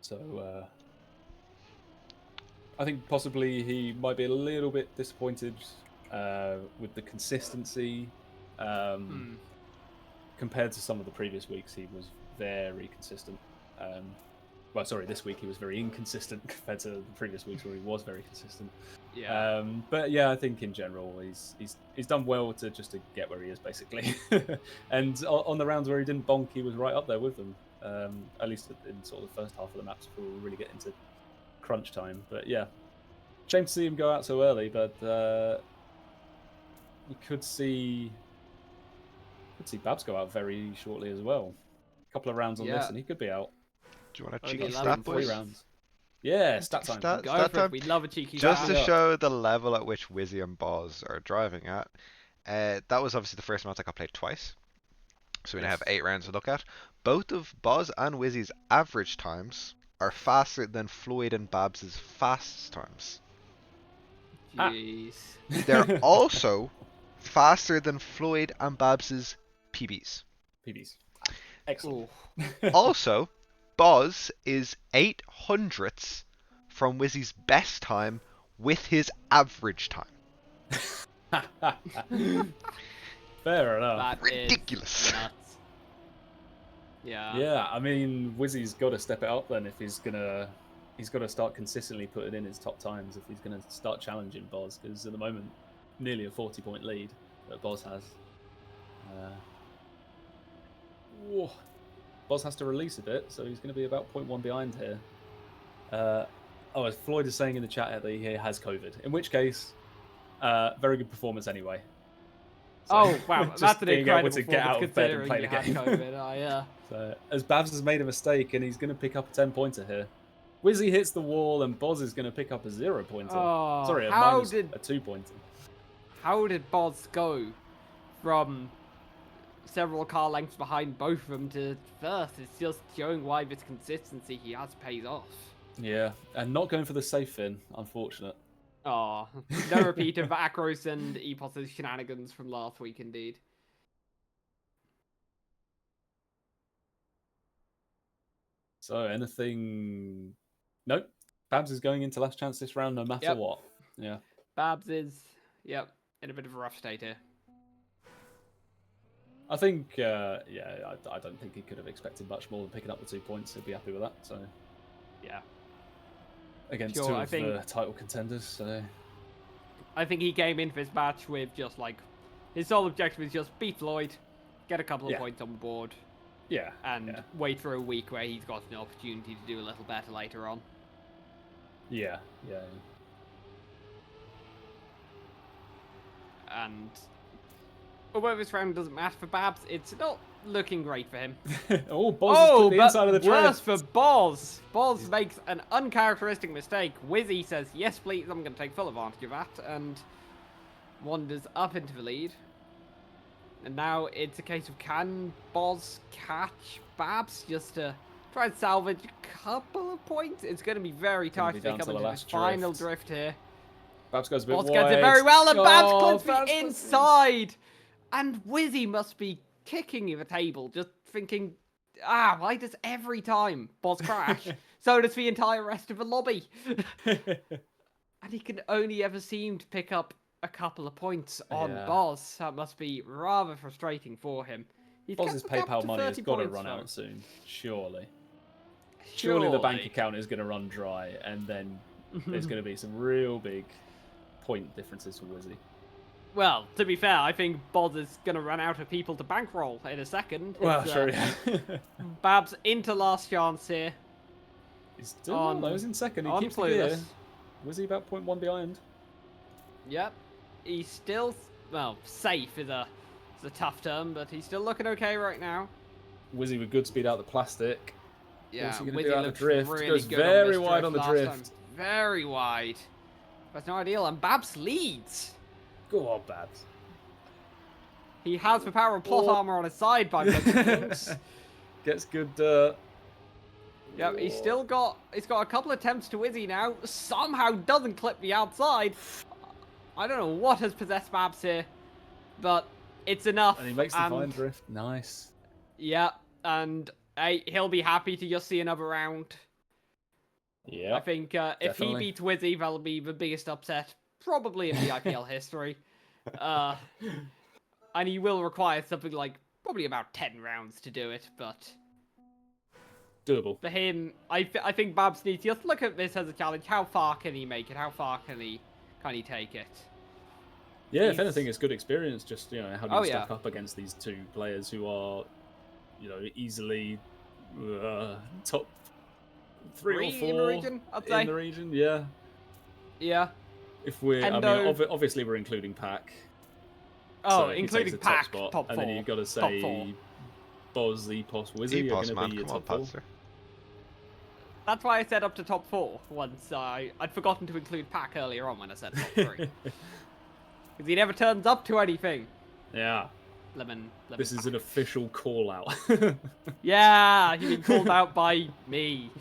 Speaker 2: So I think possibly he might be a little bit disappointed with the consistency. Compared to some of the previous weeks, he was very consistent. This week he was very inconsistent compared to the previous weeks where he was very consistent.
Speaker 4: Yeah.
Speaker 2: But I think in general he's done well to get where he is basically. And on the rounds where he didn't bonk, he was right up there with them. At least in sort of the first half of the maps before we really get into crunch time. But shame to see him go out so early. But we could see Babz go out very shortly as well. A couple of rounds on this, and he could be out.
Speaker 1: Do you want a cheeky
Speaker 4: 11,
Speaker 1: stat, boys?
Speaker 2: 3 rounds. Yeah, stat time.
Speaker 4: Go for it. We love a cheeky
Speaker 1: Just
Speaker 4: stat.
Speaker 1: to show the level at which Whizzy and Boz are driving at. That was obviously the first match I got played twice. So we now have 8 rounds to look at. Both of Boz and Whizzy's average times are faster than Floyd and Babz's fastest times.
Speaker 4: Jeez.
Speaker 1: They're also faster than Floyd and Babz's PBs.
Speaker 2: Excellent.
Speaker 1: Also, Boz is 800ths from Whizzy's best time with his average time.
Speaker 2: Fair enough.
Speaker 4: That
Speaker 1: Ridiculous.
Speaker 4: is nuts. Yeah.
Speaker 2: Yeah, I mean, Whizzy's got to step it up then if he's got to start consistently putting in his top times if he's going to start challenging Boz, because at the moment, nearly a 40-point lead that Boz has. Boz has to release a bit, so he's going to be about 0.1 behind here. As Floyd is saying in the chat that he has COVID, in which case, very good performance anyway. So,
Speaker 4: Oh wow,
Speaker 2: just
Speaker 4: that's an
Speaker 2: being able
Speaker 4: incredible
Speaker 2: to get out of bed and
Speaker 4: considering
Speaker 2: play
Speaker 4: you
Speaker 2: the
Speaker 4: had
Speaker 2: game.
Speaker 4: COVID.
Speaker 2: So, as Babz has made a mistake and he's going to pick up a 10-pointer here. Whizzy hits the wall and Boz is going to pick up a 0-pointer.
Speaker 4: Oh,
Speaker 2: Sorry, a
Speaker 4: how
Speaker 2: minus
Speaker 4: did
Speaker 2: a 2-pointer.
Speaker 4: how did Boz go from several car lengths behind both of them to first? It's just showing why this consistency he has pays off.
Speaker 2: Yeah, and not going for the safe fin, unfortunate.
Speaker 4: Oh, no repeat of Akros and Epos' shenanigans from last week, indeed.
Speaker 2: So, anything... Nope. Babz is going into last chance this round no matter
Speaker 4: Yep.
Speaker 2: what. Yeah.
Speaker 4: Babz is, yep, in a bit of a rough state here.
Speaker 2: I think, I don't think he could have expected much more than picking up the 2 points. He'd be happy with that. So,
Speaker 4: Yeah.
Speaker 2: against
Speaker 4: Sure,
Speaker 2: two
Speaker 4: I
Speaker 2: of
Speaker 4: think-
Speaker 2: the title contenders. So,
Speaker 4: I think he came into this match with just like his sole objective is just beat Floyd, get a couple of
Speaker 2: Yeah.
Speaker 4: points on the board,
Speaker 2: yeah,
Speaker 4: and
Speaker 2: yeah,
Speaker 4: wait for a week where he's got an opportunity to do a little better later on.
Speaker 2: yeah, yeah.
Speaker 4: And although this round doesn't matter for Babz, it's not looking great for him.
Speaker 2: Oh, Boz has put the inside of the
Speaker 4: worse
Speaker 2: drift.
Speaker 4: for Boz. Boz makes an uncharacteristic mistake. Whizzy says, yes, please, I'm going to take full advantage of that, and wanders up into the lead. And now it's a case of can Boz catch Babz just to try and salvage a couple of points? It's going to be very
Speaker 2: Gonna
Speaker 4: tight
Speaker 2: be
Speaker 4: if they
Speaker 2: down
Speaker 4: come
Speaker 2: to the
Speaker 4: into this
Speaker 2: last
Speaker 4: final
Speaker 2: drift.
Speaker 4: drift here.
Speaker 2: Babz goes a bit
Speaker 4: Boz
Speaker 2: wide.
Speaker 4: gets it very well, and Babz
Speaker 2: Oh,
Speaker 4: clips
Speaker 2: Babz
Speaker 4: the
Speaker 2: clips
Speaker 4: inside. And Whizzy must be kicking the table, just thinking, why does every time Boz crash, so does the entire rest of the lobby? And he can only ever seem to pick up a couple of points on
Speaker 2: Yeah.
Speaker 4: Boz. That must be rather frustrating for him. He's
Speaker 2: Boz's
Speaker 4: kept up
Speaker 2: PayPal
Speaker 4: to
Speaker 2: money has
Speaker 4: 30
Speaker 2: got to
Speaker 4: points,
Speaker 2: run
Speaker 4: though.
Speaker 2: out soon. Surely the bank
Speaker 4: Surely.
Speaker 2: account is going to run dry, and then there's going to be some real big point differences for Whizzy.
Speaker 4: Well, to be fair, I think Boz is going to run out of people to bankroll in a second.
Speaker 2: Well,
Speaker 4: It's,
Speaker 2: sure, yeah.
Speaker 4: Babz into last chance here.
Speaker 2: He's still
Speaker 4: on-
Speaker 2: well, though. He's in second. He
Speaker 4: on
Speaker 2: keeps the gear.
Speaker 4: Clueless.
Speaker 2: Whizzy about 0.1 behind.
Speaker 4: Yep. He's still, well, safe is a tough term, but he's still looking okay right now.
Speaker 2: Whizzy with good speed out the plastic.
Speaker 4: Yeah,
Speaker 2: What's he gonna
Speaker 4: Whizzy
Speaker 2: do out the
Speaker 4: looks
Speaker 2: drift?
Speaker 4: really
Speaker 2: Goes
Speaker 4: good
Speaker 2: very
Speaker 4: on this
Speaker 2: wide on the
Speaker 4: last
Speaker 2: drift.
Speaker 4: time. Very wide. That's no ideal, and Babz leads.
Speaker 2: Go on, Babz.
Speaker 4: He has the power of plot
Speaker 2: Oh.
Speaker 4: armor on his side by the things.
Speaker 2: Gets good.
Speaker 4: Yep, he's got a couple of attempts to Whizzy now. Somehow doesn't clip the outside. I don't know what has possessed Babz here, but it's enough.
Speaker 2: And he makes the fine drift. Nice.
Speaker 4: Yeah, and hey, he'll be happy to just see another round.
Speaker 2: Yeah.
Speaker 4: I think if he
Speaker 2: definitely.
Speaker 4: beats Whizzy, that'll be the biggest upset probably in BIPL history. And he will require something like probably about 10 rounds to do it, but
Speaker 2: Doable.
Speaker 4: for him, I think Babz needs to just look at this as a challenge. How far can he make it? How far can he take it?
Speaker 2: Yeah, if
Speaker 4: He's-
Speaker 2: anything, it's good experience. Just how do
Speaker 4: Oh,
Speaker 2: you
Speaker 4: yeah.
Speaker 2: stack up against these two players who are, easily top three or
Speaker 4: Three
Speaker 2: four
Speaker 4: in the region, I'd say.
Speaker 2: in the region. Yeah.
Speaker 4: Yeah.
Speaker 2: If we're,
Speaker 4: Hendo-
Speaker 2: obviously we're including Pac.
Speaker 4: Oh,
Speaker 2: so he
Speaker 4: including
Speaker 2: takes the top
Speaker 4: Pac,
Speaker 2: spot,
Speaker 4: top
Speaker 2: and
Speaker 4: four.
Speaker 2: then you've got to
Speaker 4: Top
Speaker 2: say
Speaker 4: four.
Speaker 2: Boz, Epos, Whizzy are
Speaker 1: Epos,
Speaker 2: going to
Speaker 1: man,
Speaker 2: be your
Speaker 1: come on,
Speaker 2: top four.
Speaker 1: Padster.
Speaker 4: That's why I said up to top 4 once. I'd forgotten to include Pac earlier on when I said top 3. Because he never turns up to anything.
Speaker 2: Yeah.
Speaker 4: Lemon
Speaker 2: This is
Speaker 4: Pac.
Speaker 2: an official call out.
Speaker 4: Yeah, he's been called out by me.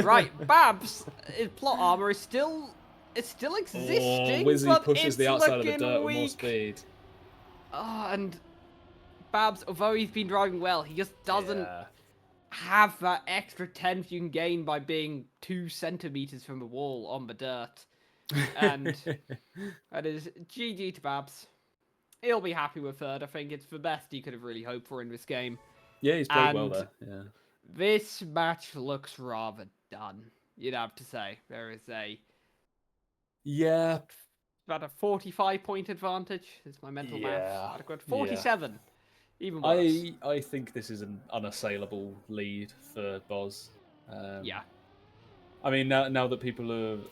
Speaker 4: Right, Babz, his plot armor is still existing,
Speaker 2: Whizzy
Speaker 4: but
Speaker 2: pushes
Speaker 4: it's
Speaker 2: the outside of the
Speaker 4: looking
Speaker 2: dirt with more
Speaker 4: weak.
Speaker 2: speed.
Speaker 4: And Babz, although he's been driving well, he just doesn't
Speaker 2: Yeah.
Speaker 4: have that extra tenth you can gain by being 2 centimeters from the wall on the dirt. And that is GG to Babz. He'll be happy with third. I think it's the best he could have really hoped for in this game.
Speaker 2: Yeah, he's played well
Speaker 4: And-
Speaker 2: there. Yeah.
Speaker 4: This match looks rather done, you'd have to say. There is
Speaker 2: Yeah.
Speaker 4: about a 45-point advantage. Is my mental
Speaker 2: Yeah,
Speaker 4: math adequate? 47. Even worse.
Speaker 2: I think this is an unassailable lead for Boz.
Speaker 4: Yeah.
Speaker 2: I mean, now that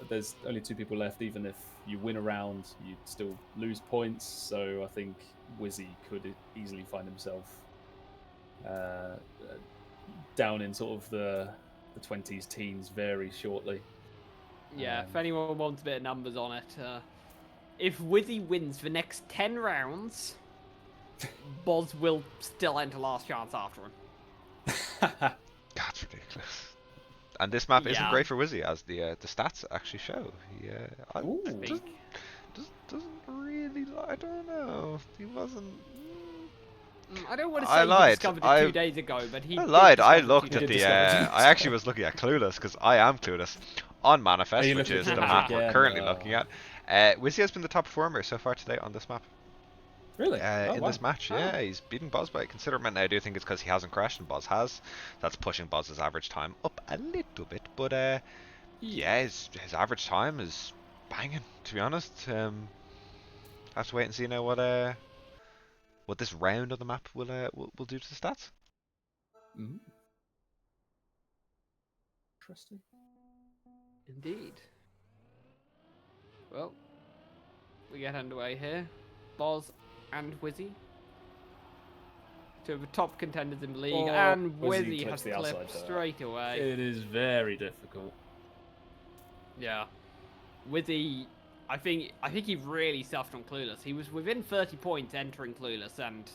Speaker 2: there's only 2 people left. Even if you win a round, you still lose points. So I think Whizzy could easily find himself down in sort of the 20s, teens very shortly.
Speaker 4: Yeah, if anyone wants a bit of numbers on it, if Whizzy wins the next 10 rounds, Boz will still enter last chance after him.
Speaker 1: That's ridiculous. And this map isn't
Speaker 4: Yeah.
Speaker 1: great for Whizzy, as the stats actually show. He
Speaker 2: Ooh.
Speaker 1: doesn't really. I don't know. He wasn't.
Speaker 4: I don't want to
Speaker 1: I
Speaker 4: say
Speaker 1: lied.
Speaker 4: he discovered it 2 days ago, but he
Speaker 1: I
Speaker 4: did
Speaker 1: lied. I
Speaker 4: discover it
Speaker 1: looked
Speaker 4: 2
Speaker 1: at
Speaker 4: days
Speaker 1: the.
Speaker 4: ago.
Speaker 1: I actually was looking at Clueless because I am Clueless on Manifest,
Speaker 2: you
Speaker 1: which
Speaker 2: looked
Speaker 1: is
Speaker 2: at
Speaker 1: the
Speaker 2: Clueless
Speaker 1: map we're
Speaker 2: again?
Speaker 1: currently looking at. Whizzy has been the top performer so far today on this map.
Speaker 2: Really?
Speaker 1: In this match, yeah, he's beating Boz by a considerable amount. Now, I do think it's because he hasn't crashed and Boz has. That's pushing Boz's average time up a little bit, but yeah, his average time is banging. To be honest, have to wait and see now what this round of the map will do to the stats.
Speaker 2: Interesting.
Speaker 4: Indeed. Well, we get underway here. Boz and Whizzy, two of the top contenders in the league, and Whizzy has clipped straight away.
Speaker 2: It is very difficult.
Speaker 4: Yeah, Whizzy, I think he really suffered on Clueless. He was within 30 points entering Clueless and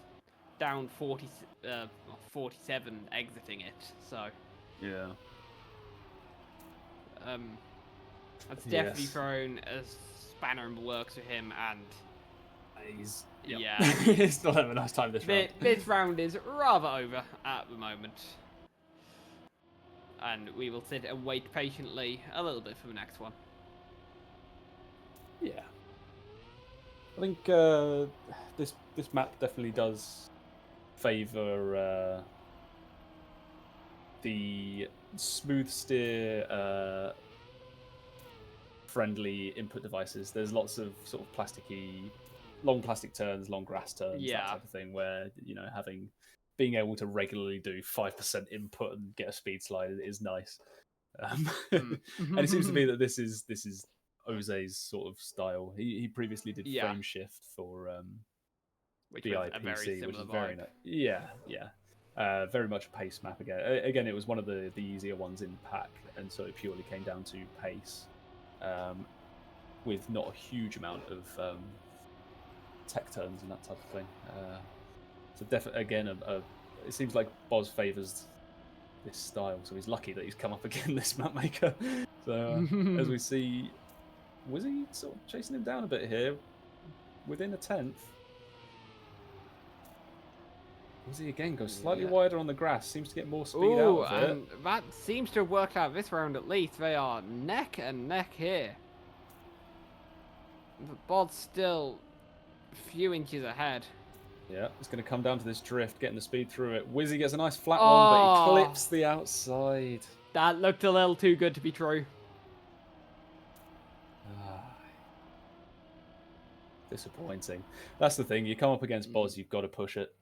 Speaker 4: down 47 exiting it. So
Speaker 2: yeah,
Speaker 4: that's definitely thrown a spanner in the works for him, and
Speaker 2: he's
Speaker 4: he's
Speaker 2: still having a nice time this round.
Speaker 4: This round is rather over at the moment, and we will sit and wait patiently a little bit for the next one.
Speaker 2: Yeah, I think this map definitely does favour the smooth steer friendly input devices. There's lots of sort of plasticky, long plastic turns, long grass turns, that type of thing, where being able to regularly do 5% input and get a speed slide is nice. And it seems to be that this is Oze's sort of style. He previously did frame shift for BIPC, which is very nice. Yeah. Very much a pace map again. Again, it was one of the easier ones in pack, and so it purely came down to pace, with not a huge amount of tech turns and that type of thing. So definitely, again, it seems like Boz favours this style, so he's lucky that he's come up again this map maker. So as we see, Whizzy sort of chasing him down a bit here, within a 10th. Whizzy again goes slightly wider on the grass, seems to get more speed out of it.
Speaker 4: And that seems to have worked out this round at least. They are neck and neck here. But Bod's still a few inches ahead.
Speaker 2: Yeah, it's going to come down to this drift, getting the speed through it. Whizzy gets a nice flat one, but he clips the outside.
Speaker 4: That looked a little too good to be true.
Speaker 2: Disappointing. That's the thing. You come up against Boz, you've got to push it.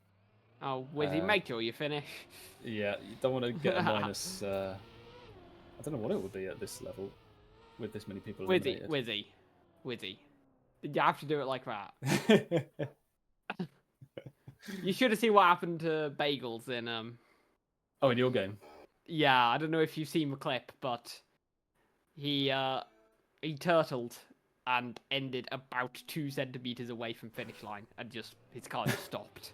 Speaker 4: Oh, Whizzy, make sure you finish.
Speaker 2: Yeah, you don't want to get a minus. I don't know what it would be at this level with this many people eliminated.
Speaker 4: Whizzy. Did you have to do it like that? You should have seen what happened to Bagels in
Speaker 2: Oh, in your game?
Speaker 4: Yeah, I don't know if you've seen the clip, but he turtled and ended about 2 centimeters away from finish line, and his car just stopped.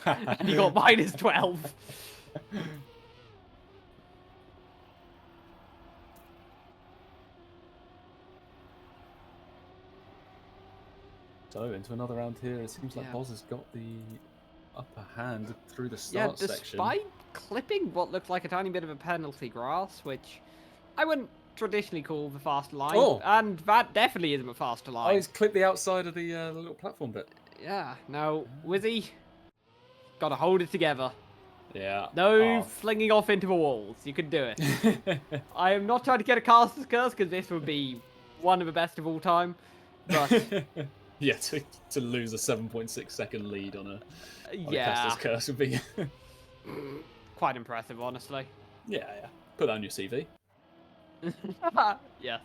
Speaker 4: And he got minus 12.
Speaker 2: So into another round here. It seems like Boz has got the upper hand through the start section.
Speaker 4: Despite clipping what looked like a tiny bit of a penalty grass, which I wouldn't traditionally call the faster line, and that definitely isn't a faster line.
Speaker 2: Oh, he's clipped the outside of the little platform bit.
Speaker 4: Yeah, no, Whizzy, gotta hold it together.
Speaker 2: Yeah.
Speaker 4: No flinging off into the walls. You can do it. I am not trying to get a caster's curse, because this would be one of the best of all time, but...
Speaker 2: Yeah, to lose a 7.6 second lead on a caster's curse would be
Speaker 4: quite impressive, honestly.
Speaker 2: Yeah. Put that on your CV.
Speaker 4: Yeah.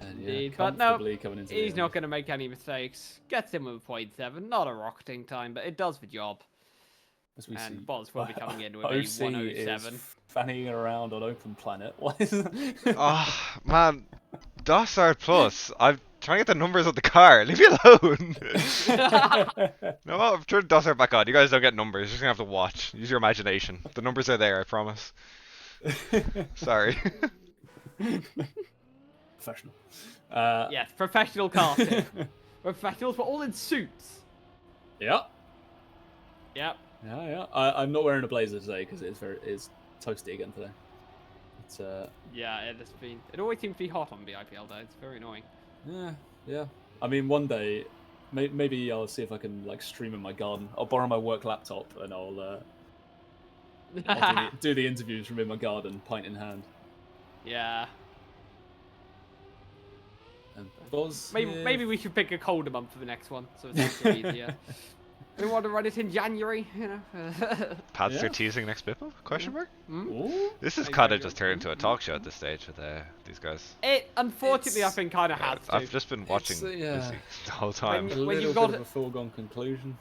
Speaker 2: And
Speaker 4: Indeed,
Speaker 2: yeah,
Speaker 4: but no,
Speaker 2: comfortably coming into
Speaker 4: he's
Speaker 2: the
Speaker 4: not
Speaker 2: end.
Speaker 4: going to make any mistakes. Gets in with a 0.7, not a rocketing time, but it does the job.
Speaker 2: As we see,
Speaker 4: And Boz will be coming in with a
Speaker 2: OC
Speaker 4: 107.
Speaker 2: is fanning around on open planet. What is that?
Speaker 1: Oh, man. Dossard Plus. I'm trying to get the numbers of the car. Leave me alone. No, I'm turning Dossard back on. You guys don't get numbers. You're just going to have to watch. Use your imagination. The numbers are there, I promise. Sorry.
Speaker 2: Professional.
Speaker 4: Yes, professional casting. Professionals, but all in suits.
Speaker 2: Yeah.
Speaker 4: Yep.
Speaker 2: Yeah. I'm not wearing a blazer today because it's toasty again today. It's
Speaker 4: Yeah, it always seems to be hot on BIPL though. It's very annoying.
Speaker 2: yeah. I mean, one day, maybe I'll see if I can like stream in my garden. I'll borrow my work laptop and I'll do the interviews from in my garden, pint in hand.
Speaker 4: Yeah.
Speaker 2: And Boz,
Speaker 4: Maybe we should pick a colder month for the next one, so it's a bit easier. We want to run it in January, you know.
Speaker 1: Padster
Speaker 2: Yeah.
Speaker 1: teasing next BIPL? Question mark?
Speaker 2: Ooh.
Speaker 1: This is
Speaker 4: Maybe
Speaker 1: kind
Speaker 4: I
Speaker 1: of
Speaker 4: do.
Speaker 1: just turned into a talk show at this stage with these guys.
Speaker 4: It unfortunately, I think, kind of has to.
Speaker 1: I've just been watching
Speaker 2: yeah.
Speaker 1: Whizzy the whole time.
Speaker 2: A
Speaker 4: When
Speaker 2: little
Speaker 4: you've
Speaker 2: bit
Speaker 4: got
Speaker 2: of a foregone conclusion.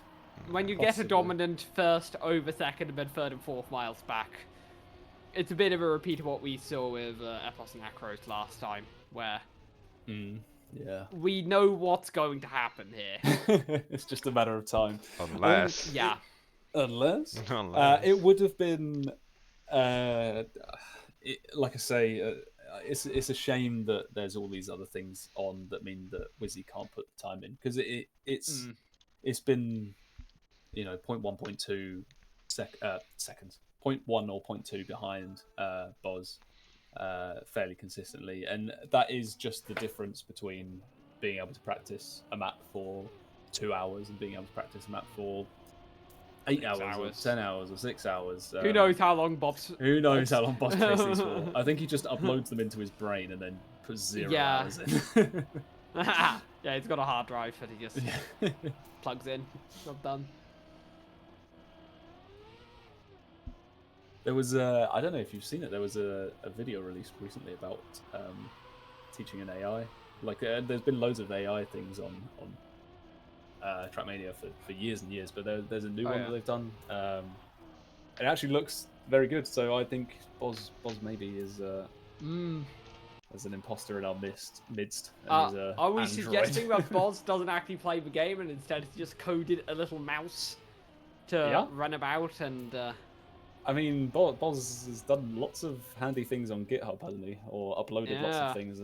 Speaker 4: When you get a
Speaker 2: Possibly.
Speaker 4: dominant first over second and then third and fourth miles back, it's a bit of a repeat of what we saw with Epos and Acros last time, where
Speaker 2: Yeah.
Speaker 4: we know what's going to happen here.
Speaker 2: It's just a matter of time.
Speaker 1: Unless.
Speaker 4: Yeah.
Speaker 2: Unless.
Speaker 1: Unless.
Speaker 2: It would have been, like I say, it's a shame that there's all these other things on that mean that Whizzy can't put the time in because it's been, 0.1, 0.2 seconds, 0.1 or 0.2 behind Boz fairly consistently, and that is just the difference between being able to practice a map for 2 hours and being able to practice a map for 8 hours, or 10 hours, or 6 hours.
Speaker 4: Who knows how long Bob's...
Speaker 2: Who knows how long Boz plays these for? I think he just uploads them into his brain and then puts 0 hours in.
Speaker 4: Yeah, he's got a hard drive that he just plugs in. Job done.
Speaker 2: There was I don't know if you've seen it. There was a video released recently about teaching an AI. Like there's been loads of AI things on Trackmania for years and years, but there's a new one that they've done. It actually looks very good. So I think Boz maybe is as an imposter in our midst. And
Speaker 4: Are we
Speaker 2: android.
Speaker 4: suggesting that Boz doesn't actually play the game and instead has just coded a little mouse to run about and...
Speaker 2: I mean, Boz has done lots of handy things on GitHub, hasn't he? Or uploaded lots of things.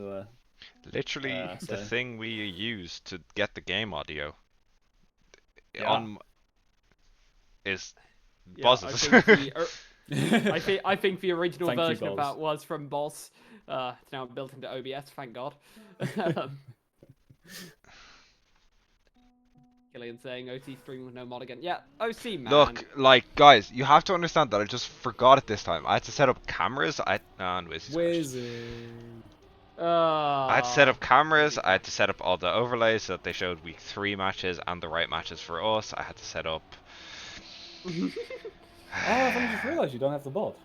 Speaker 1: Literally, the
Speaker 2: so-
Speaker 1: thing we use to get the game audio
Speaker 2: Yeah.
Speaker 1: is
Speaker 4: Yeah,
Speaker 1: Boz's.
Speaker 4: I think the original
Speaker 2: Thank you,
Speaker 4: version of
Speaker 2: Boz.
Speaker 4: that was from Boz. It's now built into OBS, thank God. Killian saying OC streaming with no mod again. Yeah, OC man.
Speaker 1: Look, like guys, you have to understand that I just forgot it this time. I had to set up cameras. And
Speaker 2: Whizzy.
Speaker 1: I had to set up cameras. I had to set up all the overlays so that they showed week 3 matches and the right matches for us. I had to set up.
Speaker 2: I've only just realised you don't have the mod.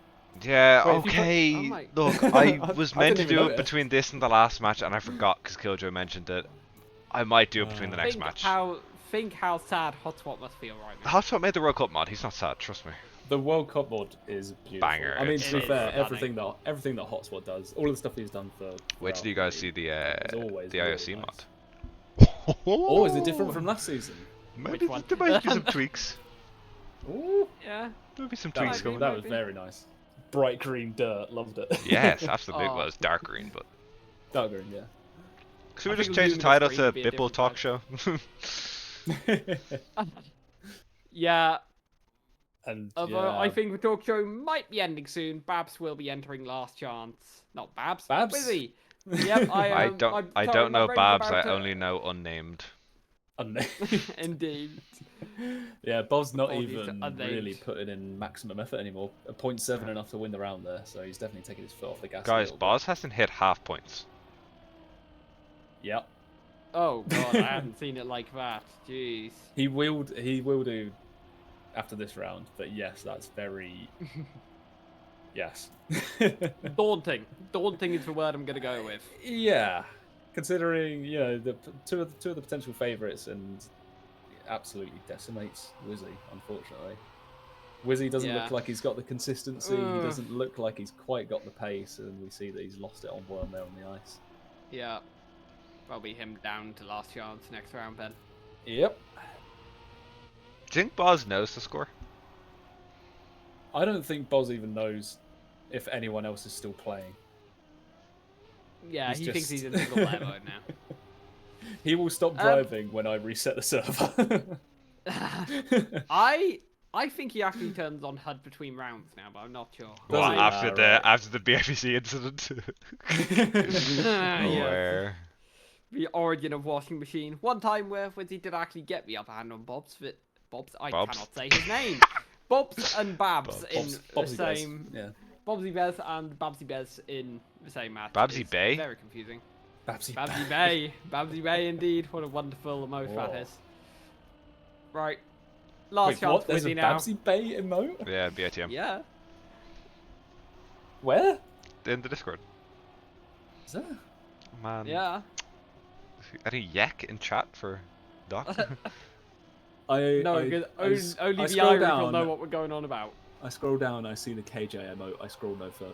Speaker 1: Yeah,
Speaker 4: Wait, if you put-
Speaker 1: okay.
Speaker 4: oh my-
Speaker 1: Look, I was
Speaker 2: I
Speaker 1: meant to
Speaker 2: didn't even
Speaker 1: do it
Speaker 2: notice.
Speaker 1: between this and the last match, and I forgot because Killjoy mentioned it. I might do it between the next match.
Speaker 4: Think how sad Hotspot must feel right now.
Speaker 1: Hotspot made the World Cup mod. He's not sad, trust me.
Speaker 2: The World Cup mod is beautiful.
Speaker 1: Banger.
Speaker 2: I mean,
Speaker 1: It's
Speaker 2: to be
Speaker 4: so
Speaker 2: fair,
Speaker 4: stunning.
Speaker 2: everything that Hotspot does, all of the stuff he's done for.
Speaker 1: Wait till you guys see the
Speaker 2: always
Speaker 1: IOC
Speaker 2: really
Speaker 1: mod.
Speaker 2: Oh, is it different from last season?
Speaker 1: Maybe
Speaker 4: one?
Speaker 1: there might be some tweaks.
Speaker 2: Ooh,
Speaker 4: Yeah.
Speaker 1: There'll be some
Speaker 2: that
Speaker 1: tweaks
Speaker 2: was,
Speaker 1: coming.
Speaker 2: that was very nice. Bright green dirt, loved it.
Speaker 1: Yes, absolutely.
Speaker 4: Oh.
Speaker 1: Well, it's dark green, but.
Speaker 2: Dark green, yeah.
Speaker 1: So we
Speaker 4: I
Speaker 1: just
Speaker 4: think
Speaker 1: change the
Speaker 4: Luminous
Speaker 1: title
Speaker 4: green
Speaker 1: to
Speaker 4: would be a
Speaker 1: BIPL
Speaker 4: different
Speaker 1: Talk Show.
Speaker 4: Yeah.
Speaker 2: And
Speaker 4: Although
Speaker 2: yeah,
Speaker 4: I think the talk show might be ending soon. Babz will be entering Last Chance. Not Babz.
Speaker 2: Babz?
Speaker 4: Whizzy. Yep,
Speaker 1: I don't know
Speaker 4: my brain's
Speaker 1: Babz.
Speaker 4: about
Speaker 1: I
Speaker 4: to-
Speaker 1: only know unnamed.
Speaker 4: Indeed.
Speaker 2: yeah, Bob's not
Speaker 4: All these
Speaker 2: even
Speaker 4: unnamed.
Speaker 2: really putting in maximum effort anymore. A 0.7 enough to win the round there, so he's definitely taking his foot off the gas. a
Speaker 1: Guys,
Speaker 2: little bit.
Speaker 1: Boz hasn't hit half points.
Speaker 2: Yep.
Speaker 4: Oh god, I hadn't seen it like that. Jeez.
Speaker 2: He will do after this round, but yes, that's very yes.
Speaker 4: Daunting. Daunting is the word I'm gonna go with.
Speaker 2: yeah. considering the two of the potential favourites, and absolutely decimates Whizzy. Unfortunately, Whizzy doesn't
Speaker 4: Yeah.
Speaker 2: look like he's got the consistency. He doesn't look like he's quite got the pace, and we see that he's lost it on Worm there on the ice.
Speaker 4: Yeah. Probably him down to last chance next round then.
Speaker 2: Yep.
Speaker 1: Do you think Boz knows the score?
Speaker 2: I don't think Boz even knows if anyone else is still playing.
Speaker 4: Yeah,
Speaker 2: He's
Speaker 4: he thinks
Speaker 2: just-
Speaker 4: he's in single player mode now.
Speaker 2: He will stop driving when I reset the server.
Speaker 4: I think he actually turns on HUD between rounds now, but I'm not sure.
Speaker 1: Well,
Speaker 2: Does he?
Speaker 1: after the BIPC incident.
Speaker 4: Yeah.
Speaker 1: Where?
Speaker 4: The origin of washing machine. One time where Whizzy did actually get the upper hand on Babz. I
Speaker 1: Babz.
Speaker 4: cannot say his name. Babz and Babz in the
Speaker 2: Bobsy Bez.
Speaker 4: same.
Speaker 2: Yeah.
Speaker 4: Babsy Bez and Babsy Bez in the same match.
Speaker 1: Babsy
Speaker 4: is
Speaker 1: Bay?
Speaker 4: Very confusing.
Speaker 2: Babsy
Speaker 4: Babsy Bay. Babsy Bay indeed. What a wonderful emote that
Speaker 2: Whoa.
Speaker 4: is. Right. Last
Speaker 2: Wait,
Speaker 4: chance
Speaker 2: what? There's
Speaker 4: Whizzy
Speaker 2: a
Speaker 4: now.
Speaker 2: Babsy Bay emote?
Speaker 1: Yeah, BITM.
Speaker 4: Yeah.
Speaker 2: Where?
Speaker 1: In the Discord.
Speaker 2: Is that?
Speaker 1: Man.
Speaker 4: Yeah.
Speaker 1: Any yak in chat for Doc?
Speaker 4: No, because only the
Speaker 2: scroll
Speaker 4: Irish will
Speaker 2: down.
Speaker 4: know what we're going on about.
Speaker 2: I scroll down, I see the KJ emote, I scroll no further.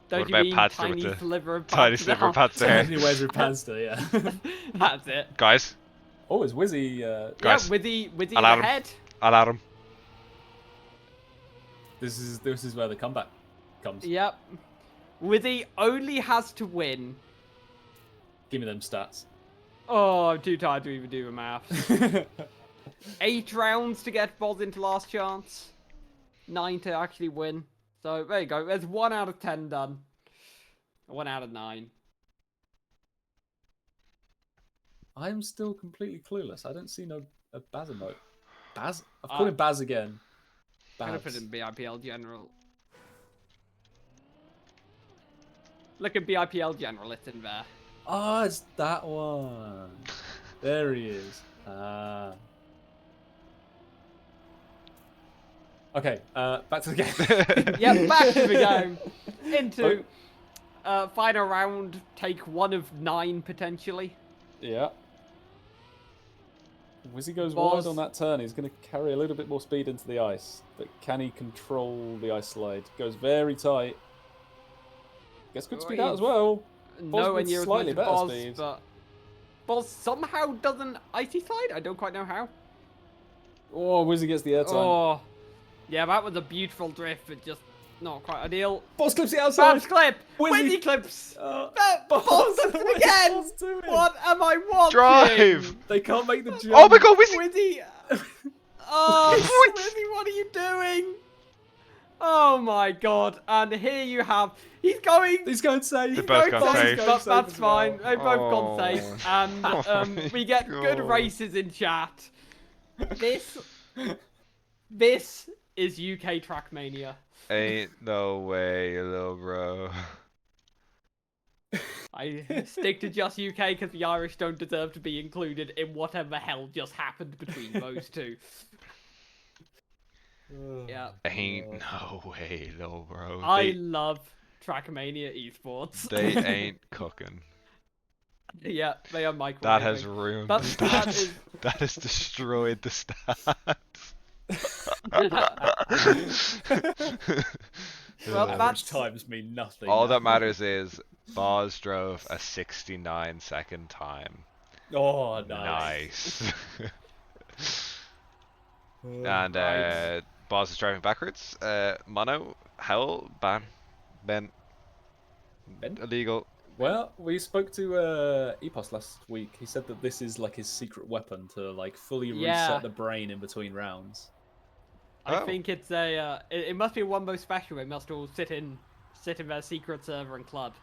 Speaker 4: Don't
Speaker 1: What
Speaker 4: you
Speaker 1: about
Speaker 4: mean
Speaker 1: Patster with
Speaker 4: tiny
Speaker 1: the
Speaker 4: sliver of
Speaker 1: Tiny
Speaker 4: Patster?
Speaker 1: sliver of Pat's hair.
Speaker 2: He wears Rapanster, yeah.
Speaker 4: That's it.
Speaker 1: Guys,
Speaker 2: Oh, it's Whizzy.
Speaker 1: Guys,
Speaker 4: Yeah, with the
Speaker 1: allow him.
Speaker 4: head.
Speaker 1: I'll add him.
Speaker 2: This is where the comeback comes.
Speaker 4: Yep. Whizzy only has to win.
Speaker 2: Give me them stats.
Speaker 4: Oh, I'm too tired to even do the maths. 8 rounds to get Boz into last chance. 9 to actually win. So there you go. There's 1 out of 10 done. 1 out of 9.
Speaker 2: I'm still completely clueless. I don't see a Baz emote. Baz? I've called him Baz again.
Speaker 4: I'm gonna
Speaker 2: Babz.
Speaker 4: put in BIPL General. Look at BIPL General, it's in there.
Speaker 2: Oh, it's that one. There he is. Ah. Okay, back to the game.
Speaker 4: Yep, back to the game. Into final round, take 1 of 9 potentially.
Speaker 2: Yeah. Whizzy goes
Speaker 4: Boz.
Speaker 2: wide on that turn. He's going to carry a little bit more speed into the ice. But can he control the ice slide? Goes very tight. Gets good speed out as well.
Speaker 4: Nowhere
Speaker 2: with
Speaker 4: near as
Speaker 2: slightly
Speaker 4: much as
Speaker 2: better
Speaker 4: Boz,
Speaker 2: speed.
Speaker 4: but Boz somehow doesn't icy slide. I don't quite know how.
Speaker 2: Oh, Whizzy gets the airtime.
Speaker 4: Oh, yeah, that was a beautiful drift, but just not quite ideal.
Speaker 2: Boz clips the outside.
Speaker 4: Babz clip.
Speaker 2: Whizzy.
Speaker 4: Whizzy clips.
Speaker 2: Boz,
Speaker 4: Boz clips it
Speaker 2: what is
Speaker 4: again.
Speaker 2: Boz doing?
Speaker 4: What am I watching?
Speaker 1: Drive!
Speaker 2: They can't make the jump.
Speaker 1: Oh my god, Whizzy!
Speaker 4: Whizzy. Oh, Whizzy, what are you doing? Oh my god! And here you have. He's going.
Speaker 2: He's going safe.
Speaker 1: They both gone
Speaker 4: Both
Speaker 1: safe.
Speaker 4: but that's fine. They both gone
Speaker 1: Oh.
Speaker 4: safe, and
Speaker 1: Oh
Speaker 4: we get
Speaker 1: my
Speaker 4: good
Speaker 1: God.
Speaker 4: races in chat. This is UK Trackmania.
Speaker 1: Ain't no way, little bro.
Speaker 4: I stick to just UK because the Irish don't deserve to be included in whatever hell just happened between those two. Yeah,
Speaker 1: Ain't no way, little bro.
Speaker 4: I love Trackmania esports.
Speaker 1: They ain't cooking.
Speaker 4: Yeah, they are microwaving.
Speaker 1: That has ruined
Speaker 4: That-
Speaker 1: the
Speaker 4: that
Speaker 1: stats.
Speaker 4: is-
Speaker 1: That has destroyed the stats.
Speaker 4: Well,
Speaker 2: Average
Speaker 4: that's-
Speaker 2: times mean nothing.
Speaker 1: All that matters is Boz drove a 69-second time.
Speaker 2: Oh, nice.
Speaker 1: Nice.
Speaker 2: Oh,
Speaker 1: And
Speaker 4: Right.
Speaker 1: Boz is driving backwards. Mono, Howl, ban, Ben,
Speaker 2: Ben?
Speaker 1: illegal.
Speaker 2: Well, we spoke to Epos last week. He said that this is like his secret weapon to like fully
Speaker 4: Yeah.
Speaker 2: reset the brain in between rounds.
Speaker 4: I
Speaker 1: Oh.
Speaker 4: think it's a. It must be a Wumbo special. It must all sit in their secret server and club,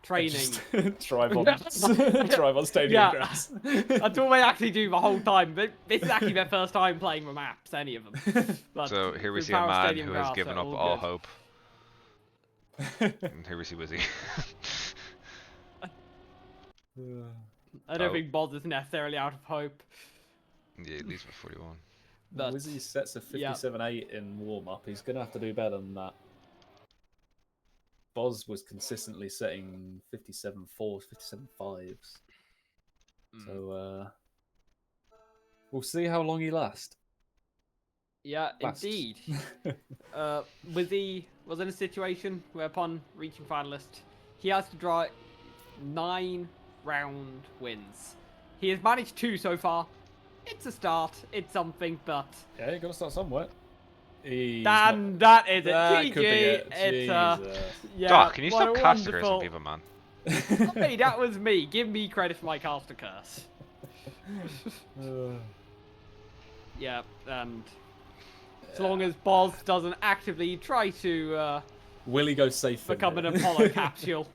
Speaker 4: training.
Speaker 2: Just drive on, drive on stadium
Speaker 4: Yeah.
Speaker 2: grass.
Speaker 4: That's all they actually do the whole time. But this is actually their first time playing the maps, any of them. But
Speaker 1: So here we
Speaker 4: with
Speaker 1: see a
Speaker 4: Power
Speaker 1: man
Speaker 4: Stadium
Speaker 1: who has
Speaker 4: grass,
Speaker 1: given
Speaker 4: they're
Speaker 1: up all
Speaker 4: good.
Speaker 1: hope. And here we see Whizzy.
Speaker 4: I don't
Speaker 1: Oh.
Speaker 4: think Boz is necessarily out of hope.
Speaker 1: Yeah, at least for 41.
Speaker 4: But
Speaker 2: Whizzy sets a
Speaker 4: yeah.
Speaker 2: 57.8 in warm up. He's gonna have to do better than that. Boz was consistently setting 57 fours, 57 fives. So we'll see how long he lasts.
Speaker 4: Yeah, indeed. Whizzy was in a situation where, upon reaching finalist, he has to draw 9 round wins. He has managed 2 so far. It's a start. It's something, but
Speaker 2: Yeah, you got to start somewhere.
Speaker 4: Dan, that is it.
Speaker 2: That
Speaker 4: GG.
Speaker 2: could be it.
Speaker 4: It's
Speaker 2: Jesus.
Speaker 4: yeah.
Speaker 1: Doc, can you
Speaker 4: what
Speaker 1: stop
Speaker 4: a
Speaker 1: caster cursing
Speaker 4: wonderful...
Speaker 1: people, man?
Speaker 4: Hey, that was me. Give me credit for my caster curse. Yeah, and as long as Boz doesn't actively try to
Speaker 2: Will he go safe?
Speaker 4: become an Apollo capsule,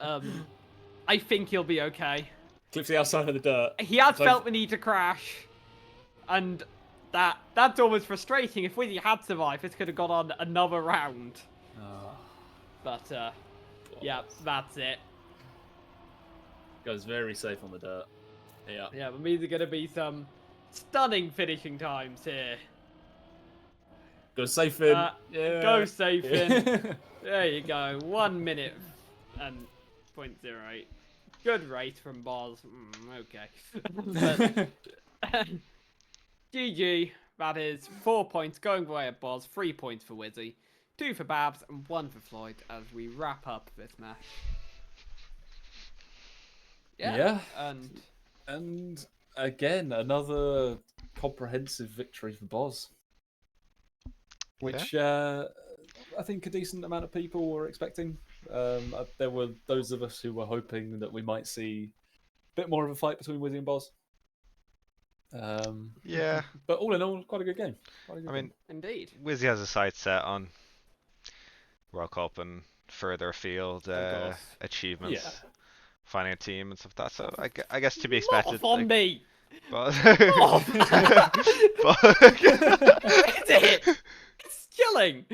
Speaker 4: I think he'll be okay.
Speaker 2: Clips the outside of the dirt.
Speaker 4: He has
Speaker 2: So-
Speaker 4: felt the need to crash, and that's almost frustrating. If Whizzy had survived, this could have gone on another round. But yeah, that's it.
Speaker 2: Goes very safe on the dirt. Yeah.
Speaker 4: Yeah, but means there's gonna be some stunning finishing times here.
Speaker 2: Go safe in.
Speaker 4: Yeah. Go safe in. There you go. 1 minute and 0.08. Good race from Boz. Okay. But, GG. That is 4 points going away at Boz, 3 points for Whizzy, 2 for Babz, and 1 for Floyd as we wrap up this match.
Speaker 2: Yeah.
Speaker 4: And
Speaker 2: again, another comprehensive victory for Boz. Which I think a decent amount of people were expecting. There were those of us who were hoping that we might see a bit more of a fight between Whizzy and Boz.
Speaker 1: Yeah.
Speaker 2: But all in all, quite a good game.
Speaker 1: I mean,
Speaker 4: indeed.
Speaker 1: Whizzy has a sight set on World Cup and further afield
Speaker 2: course.
Speaker 1: achievements,
Speaker 2: Yeah.
Speaker 1: finding a team and stuff like that. So I guess to be
Speaker 4: Not
Speaker 1: expected.
Speaker 4: on me!
Speaker 1: But,
Speaker 4: Off!
Speaker 1: but
Speaker 4: Is it? It's chilling!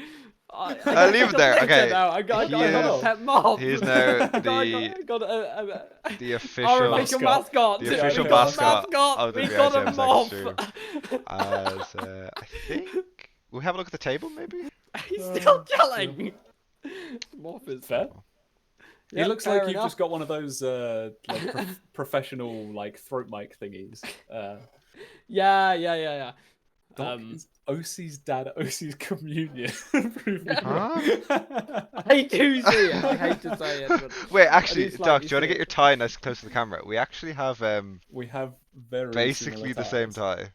Speaker 1: I'll leave it there. Okay.
Speaker 4: Now. I got
Speaker 1: He
Speaker 4: a
Speaker 1: is-
Speaker 4: pet mob.
Speaker 1: he is now
Speaker 4: I
Speaker 1: the
Speaker 4: got a
Speaker 1: the
Speaker 4: our
Speaker 1: official
Speaker 4: official mascot.
Speaker 1: the official
Speaker 4: We got a
Speaker 1: mascot of the
Speaker 4: We got a
Speaker 1: BIPL
Speaker 4: mob.
Speaker 1: stream. As I think we have a look at the table, maybe.
Speaker 4: He's still chilling. Morph is
Speaker 2: Fair.
Speaker 4: Yeah,
Speaker 2: He looks
Speaker 4: fair
Speaker 2: like you've
Speaker 4: enough.
Speaker 2: just got one of those like professional like throat mic thingies.
Speaker 4: Yeah.
Speaker 2: Doc is OC's dad at OC's communion.
Speaker 1: Huh?
Speaker 4: I do see it. I hate to say it, but
Speaker 1: Wait, actually,
Speaker 4: do
Speaker 1: Doc,
Speaker 4: slightly
Speaker 1: do you want to
Speaker 4: see
Speaker 1: get
Speaker 4: it.
Speaker 1: your tie nice and close to the camera? We actually have
Speaker 2: We have very
Speaker 1: basically the same tie.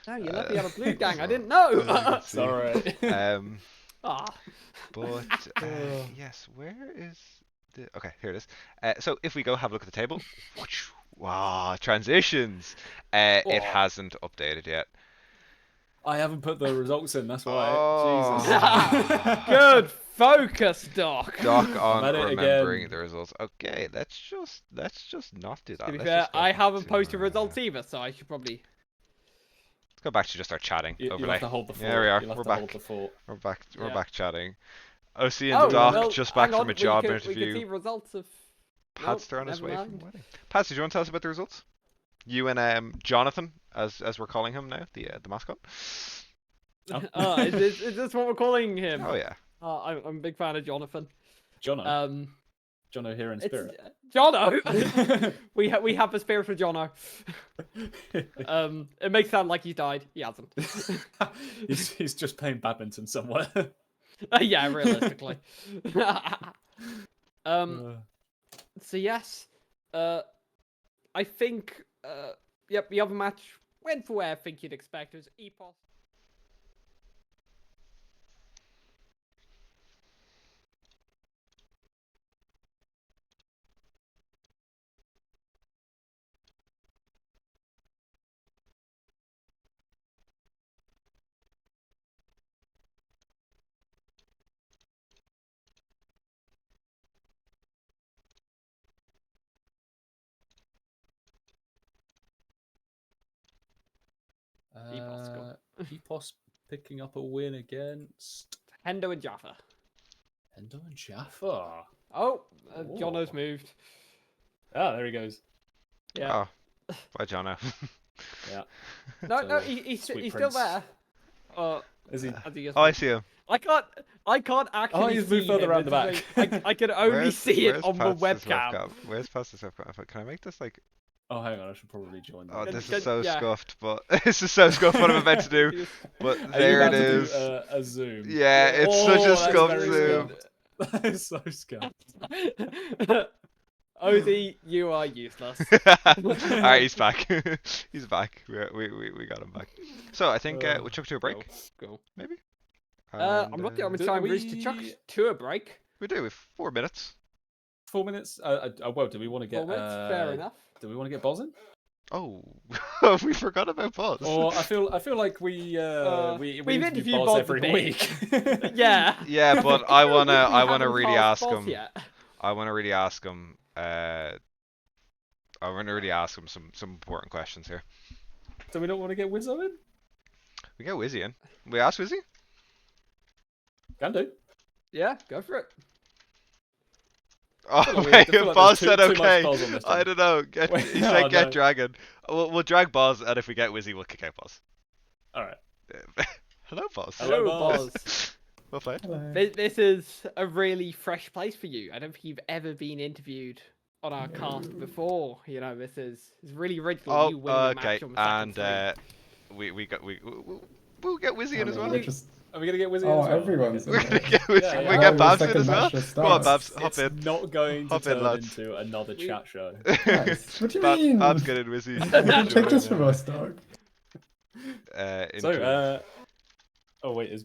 Speaker 4: No, you let me have a blue gang. I didn't know.
Speaker 1: Let's see.
Speaker 2: Sorry.
Speaker 4: Ah.
Speaker 1: But yes, where is the? Okay, here it is. So if we go have a look at the table, wow, transitions. It hasn't updated yet.
Speaker 2: I haven't put the results in. That's why.
Speaker 1: Oh.
Speaker 2: Jesus.
Speaker 4: Good focus, Doc.
Speaker 1: Doc on
Speaker 2: I'm at it
Speaker 1: remembering
Speaker 2: again.
Speaker 1: the results. Okay, let's just not do that.
Speaker 4: To be
Speaker 1: Let's
Speaker 4: fair,
Speaker 1: just go
Speaker 4: I
Speaker 1: back
Speaker 4: haven't
Speaker 1: to,
Speaker 4: posted results either, so I should probably.
Speaker 1: Let's go back to just our chatting
Speaker 2: You'll
Speaker 1: overlay.
Speaker 2: have to hold the fort.
Speaker 1: There we are.
Speaker 2: You'll have
Speaker 1: We're
Speaker 2: to
Speaker 1: back.
Speaker 2: hold the fort.
Speaker 1: We're back. We're
Speaker 4: Yeah.
Speaker 1: back chatting. OC and Doc
Speaker 4: well,
Speaker 1: just back
Speaker 4: hang on,
Speaker 1: from a job
Speaker 4: we could see
Speaker 1: interview.
Speaker 4: results of.
Speaker 1: Padster on his
Speaker 4: never
Speaker 1: way
Speaker 4: mind.
Speaker 1: from the wedding. Pads, do you want to tell us about the results? You and Jonathan, as we're calling him now, the mascot.
Speaker 4: Is this what we're calling him?
Speaker 1: Oh yeah.
Speaker 4: I'm a big fan of Jonathan.
Speaker 2: Jono. Jono here in
Speaker 4: It's
Speaker 2: spirit.
Speaker 4: Jono. we have the spirit for Jono. It makes it sound like he's died. He hasn't.
Speaker 2: he's just playing badminton somewhere.
Speaker 4: Yeah, realistically. So yes, I think yep, the other match went for where I think you'd expect. It was Epos.
Speaker 2: Epos picking up a win against
Speaker 4: Hendo and Jaffa.
Speaker 2: Hendo and Jaffa.
Speaker 4: Oh,
Speaker 2: Ooh.
Speaker 4: Jono's moved.
Speaker 2: Ah, there he goes.
Speaker 4: Yeah.
Speaker 1: Oh, bye, Jono.
Speaker 2: Yeah.
Speaker 4: No,
Speaker 2: So,
Speaker 4: he's
Speaker 2: Sweet
Speaker 4: still
Speaker 2: Prince.
Speaker 4: there.
Speaker 2: Is he?
Speaker 4: Has he just
Speaker 1: Oh, I
Speaker 4: moved?
Speaker 1: see him.
Speaker 4: I can't actually
Speaker 2: he's
Speaker 4: see
Speaker 2: moved further
Speaker 4: him.
Speaker 2: around the
Speaker 4: This is
Speaker 2: back.
Speaker 4: I can only see it on the
Speaker 1: Pats's
Speaker 4: webcam.
Speaker 1: Where's Pats's webcam? Can I make this like?
Speaker 2: Oh, hang on. I should probably join
Speaker 1: Oh,
Speaker 2: that.
Speaker 1: this
Speaker 4: Can-
Speaker 1: is so
Speaker 4: yeah.
Speaker 1: scuffed, but this is so scuffed. What I'm about to do,
Speaker 4: Yes.
Speaker 1: but
Speaker 2: Are you
Speaker 1: there
Speaker 2: about
Speaker 1: it
Speaker 2: to do
Speaker 1: is.
Speaker 2: a zoom?
Speaker 1: Yeah, it's such a
Speaker 2: Oh, that's
Speaker 1: scuffed
Speaker 2: very
Speaker 1: zoom.
Speaker 2: scuffed. That is so scuffed.
Speaker 4: Ozzy, you are useless.
Speaker 1: Alright, he's back. He's back. We got him back. So I think we'll chuck to a break,
Speaker 4: Go.
Speaker 1: maybe.
Speaker 4: I'm looking at my
Speaker 2: do
Speaker 4: time.
Speaker 2: we-
Speaker 4: Reached to chuck to a break.
Speaker 1: We do with 4 minutes.
Speaker 2: 4 minutes. Well, do we want to get?
Speaker 4: 4 minutes, fair enough.
Speaker 2: Do we want to get Boz in?
Speaker 1: Oh, we forgot about Boz.
Speaker 2: Or I feel like we
Speaker 4: we've
Speaker 2: interview
Speaker 4: interviewed
Speaker 2: Boz
Speaker 4: Boz
Speaker 2: every
Speaker 4: a bit.
Speaker 2: week.
Speaker 4: Yeah.
Speaker 1: Yeah, but I wanna really ask
Speaker 4: Boz
Speaker 1: him.
Speaker 4: yet.
Speaker 1: I wanna really ask him. I wanna really ask him some important questions here.
Speaker 2: Do we not want to get Wizzo in?
Speaker 1: We get Whizzy in. We ask Whizzy.
Speaker 2: Can do.
Speaker 4: Yeah, go for it.
Speaker 2: feel
Speaker 1: Oh
Speaker 2: like we-
Speaker 1: wait,
Speaker 2: I feel like
Speaker 1: Boz
Speaker 2: there's
Speaker 1: said
Speaker 2: too much
Speaker 1: okay.
Speaker 2: Boz on this
Speaker 1: I
Speaker 2: one.
Speaker 1: don't know.
Speaker 2: Wait,
Speaker 1: He said
Speaker 2: oh,
Speaker 1: get
Speaker 2: no.
Speaker 1: Dragon. We'll drag Boz, and if we get Whizzy, we'll kick out Boz.
Speaker 2: All right.
Speaker 1: Hello, Boz.
Speaker 2: Hello,
Speaker 4: Boz.
Speaker 1: Well played.
Speaker 5: Hello.
Speaker 4: This is a really fresh place for you. I don't think you've ever been interviewed on our cast before. You know, this is really original. You winning a
Speaker 1: Okay,
Speaker 4: match on the second
Speaker 1: and
Speaker 4: three.
Speaker 1: we'll get Whizzy in as well.
Speaker 5: We're just...
Speaker 2: Are we gonna get Wizzy?
Speaker 5: Oh,
Speaker 2: as well?
Speaker 5: everyone's in
Speaker 1: We're gonna
Speaker 5: there.
Speaker 1: get Whizzy.
Speaker 2: Yeah,
Speaker 1: We
Speaker 2: yeah.
Speaker 1: get
Speaker 5: Oh,
Speaker 1: Babz
Speaker 5: the
Speaker 1: in as
Speaker 5: second
Speaker 1: well.
Speaker 5: match just
Speaker 1: Go on,
Speaker 5: starts.
Speaker 1: Babz, hop
Speaker 2: It's
Speaker 1: in.
Speaker 2: not going to
Speaker 1: Hop in,
Speaker 2: turn
Speaker 1: lads.
Speaker 2: into another chat show.
Speaker 5: Nice. What do you mean?
Speaker 1: Babz, get in, Whizzy.
Speaker 5: Take this from us, dog.
Speaker 2: So, oh wait, is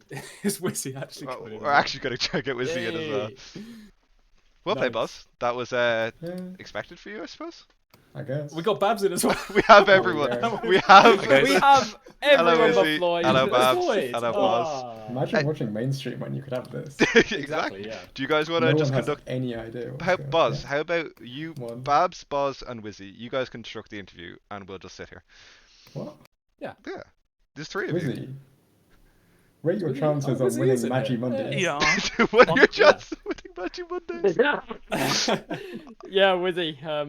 Speaker 2: Wizzy actually
Speaker 1: Oh,
Speaker 2: coming in?
Speaker 1: we're actually gonna try to get Whizzy in as well.
Speaker 2: Yay.
Speaker 1: Well played,
Speaker 2: Nice.
Speaker 1: Boz. That was
Speaker 5: Yeah,
Speaker 1: expected for you, I suppose.
Speaker 5: I guess.
Speaker 2: We got Babz in as well.
Speaker 1: We have
Speaker 5: Oh,
Speaker 1: everyone.
Speaker 5: yeah.
Speaker 1: We have.
Speaker 4: We have
Speaker 1: Hello,
Speaker 4: everyone but
Speaker 1: Whizzy.
Speaker 4: Floyd.
Speaker 1: Hello,
Speaker 2: That's
Speaker 1: Babz.
Speaker 2: Floyd.
Speaker 1: Hello, Boz.
Speaker 5: Imagine
Speaker 1: Hey.
Speaker 5: watching mainstream when you could have this.
Speaker 1: Exactly.
Speaker 2: yeah.
Speaker 1: Do you guys want
Speaker 5: No
Speaker 1: to
Speaker 5: one
Speaker 1: just
Speaker 5: has
Speaker 1: conduct?
Speaker 5: any idea. what's
Speaker 1: How,
Speaker 5: going on.
Speaker 1: Boz,
Speaker 5: Yeah.
Speaker 1: how about you,
Speaker 5: One.
Speaker 1: Babz, Boz, and Whizzy? You guys construct the interview, and we'll just sit here.
Speaker 5: What?
Speaker 1: Yeah, there's 3 of you.
Speaker 5: Wizzy. Rate your
Speaker 2: Wizzy?
Speaker 5: chances
Speaker 2: Oh,
Speaker 5: on
Speaker 2: Wizzy
Speaker 5: winning
Speaker 2: is in
Speaker 5: Magi
Speaker 2: there.
Speaker 5: Mondays.
Speaker 6: Yeah.
Speaker 1: What are your
Speaker 2: Yeah.
Speaker 1: chances of winning Magic Mondays?
Speaker 4: Yeah, Wizzy. How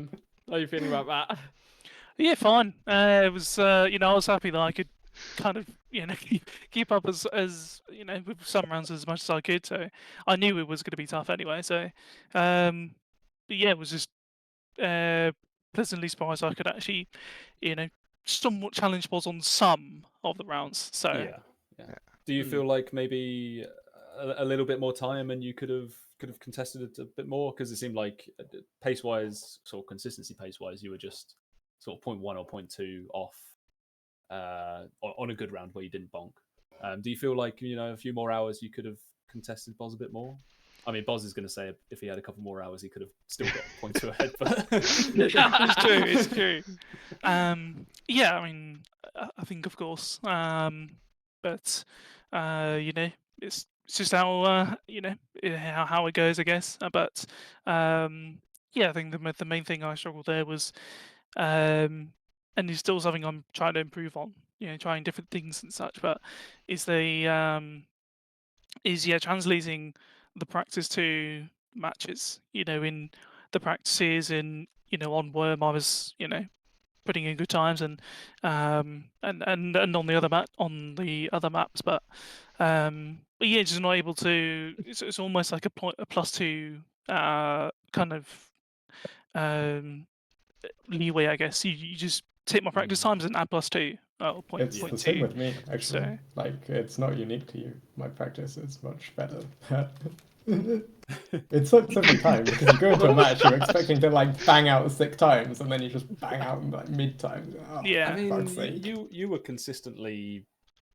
Speaker 4: are you feeling about that?
Speaker 6: Yeah, fine. It was, I was happy that I could kind of, keep up as with some rounds as much as I could. So I knew it was going to be tough anyway. So, but yeah, it was just pleasantly surprised I could actually, somewhat challenge Boz on some of the rounds. So
Speaker 2: Yeah. Do you feel like maybe a little bit more time and you could have contested it a bit more? Because it seemed like pace wise, sort of consistency pace wise, you were just sort of 0.1 or 0.2 off on a good round where you didn't bonk. Do you feel like a few more hours you could have contested Boz a bit more? I mean, Boz is going to say if he had a couple more hours, he could have still got 0.2 ahead. But
Speaker 6: it's true. It's true. Yeah, I mean, I think of course, but it's just how how it goes, I guess. But yeah, I think the main thing I struggled there was, and it's still something I'm trying to improve on. Trying different things and such. But is translating the practice to matches. In the practices and on Worm I was putting in good times and on the other maps, but yeah, just not able to. It's almost like a +2 kind of leeway, I guess. You just take my practice times and add +2 or point
Speaker 5: It's the
Speaker 6: point
Speaker 5: same
Speaker 6: two.
Speaker 5: with me, actually.
Speaker 6: So-
Speaker 5: Like, it's not unique to you. My practice is much better. It sucks every time because you go into a match, you're expecting to bang out 6 times, and then you just bang out mid times. Oh,
Speaker 6: Yeah.
Speaker 2: I
Speaker 5: for fuck's
Speaker 2: mean,
Speaker 5: sake.
Speaker 2: you were consistently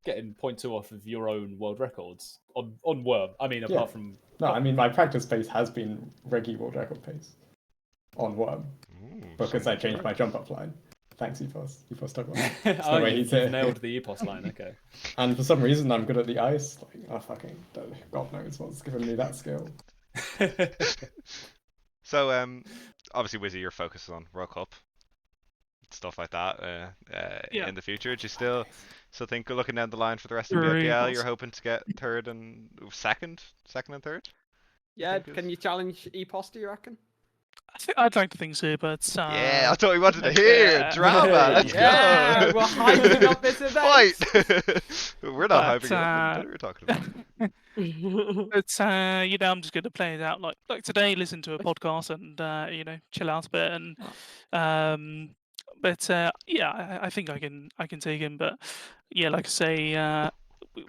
Speaker 2: getting 0.2 off of your own world records on Worm. I mean,
Speaker 5: Yeah.
Speaker 2: apart from
Speaker 5: No, I mean, my practice pace has been Reggie world record pace on Worm because I changed my jump up line. Thanks, EPOS. EPOS took one.
Speaker 2: oh,
Speaker 5: way
Speaker 2: you,
Speaker 5: he's
Speaker 2: you've
Speaker 5: here.
Speaker 2: nailed the EPOS line. Okay.
Speaker 5: And for some reason, I'm good at the ice. God knows what's given me that skill.
Speaker 1: So obviously, Whizzy, you're focused on World Cup stuff like that
Speaker 6: Yeah.
Speaker 1: in the future. Do you still think looking down the line for the rest of
Speaker 6: Very
Speaker 1: BIPL,
Speaker 6: possible.
Speaker 1: you're hoping to get third and second and third?
Speaker 4: Yeah,
Speaker 1: think
Speaker 4: can you challenge EPOS, do you reckon?
Speaker 6: I'd like to think so, but
Speaker 1: Yeah, I thought we wanted to hear
Speaker 6: yeah.
Speaker 1: drama. Let's
Speaker 4: Yeah,
Speaker 1: go.
Speaker 4: we're hyping up this event.
Speaker 1: Fight. We're not
Speaker 6: But,
Speaker 1: hyping it up. What are we talking about?
Speaker 6: But you know, I'm just going to play it out like today. Listen to a podcast and you know, chill out a bit. And but yeah, I think I can take him. But yeah, like I say,